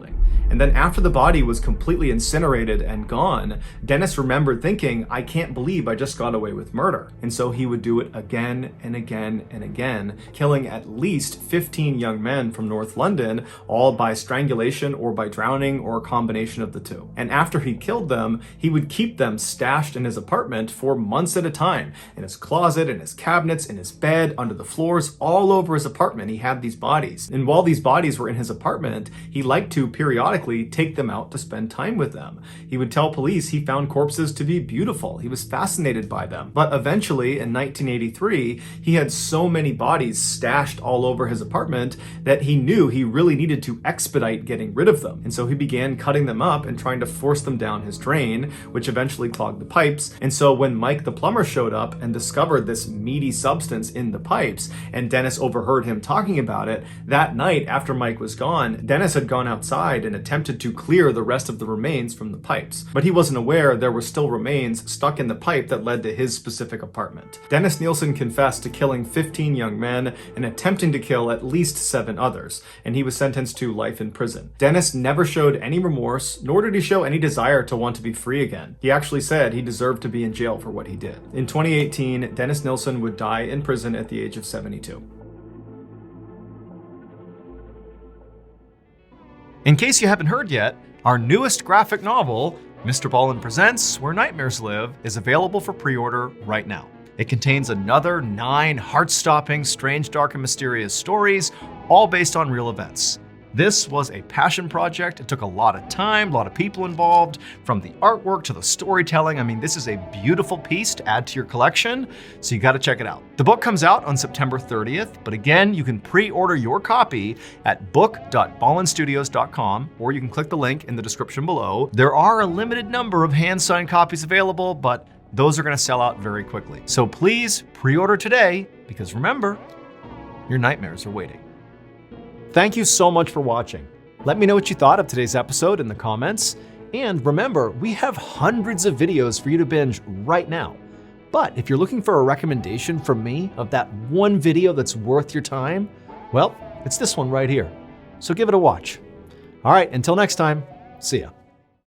And then after the body was completely incinerated and gone, Dennis remembered thinking, I can't believe I just got away with murder. And so he would do it again and again and again, killing at least 15 young men from North London, all by strangulation or by drowning or a combination of the two. And after he killed them, he would keep them stashed in his apartment for months at a time, in his closet, in his cabinets, in his bed, under the floors, all over his apartment. He had these bodies. And while these bodies were in his apartment, he liked to periodically take them out to spend time with them. He would tell police he found corpses to be beautiful. He was fascinated by them. But eventually, in 1983, he had so many bodies stashed all over his apartment that he knew he really needed to expedite getting rid of them. And so he began cutting them up and trying to force them down his drain, which eventually clogged the pipes. And so when Mike the plumber showed up and discovered this meaty substance in the pipes, and Dennis overheard him talking about it, that night after Mike was gone, Dennis had gone outside and attempted to clear the rest of the remains from the pipes. But he wasn't aware there were still remains stuck in the pipe that led to his specific apartment. Dennis Nielsen confessed to killing 15 young men and attempting to kill at least 7 others, and he was sentenced to life in prison. Dennis never showed any remorse, nor did he show any desire to want to be free again. He actually said he deserved to be in jail for what he did. In 2018, Dennis Nielsen would die in prison at the age of 72. In case you haven't heard yet, our newest graphic novel, Mr. Ballin Presents Where Nightmares Live, is available for pre-order right now. It contains another 9 heart-stopping, strange, dark, and mysterious stories, all based on real events. This was a passion project. It took a lot of time, a lot of people involved, from the artwork to the storytelling. I mean, this is a beautiful piece to add to your collection, so you gotta check it out. The book comes out on September 30th, but again, you can pre-order your copy at book.ballinstudios.com, or you can click the link in the description below. There are a limited number of hand-signed copies available, but those are gonna sell out very quickly. So please pre-order today, because remember, your nightmares are waiting. Thank you so much for watching. Let me know what you thought of today's episode in the comments. And remember, we have hundreds of videos for you to binge right now. But if you're looking for a recommendation from me of that one video that's worth your time, well, it's this one right here. So give it a watch. All right, until next time, see ya.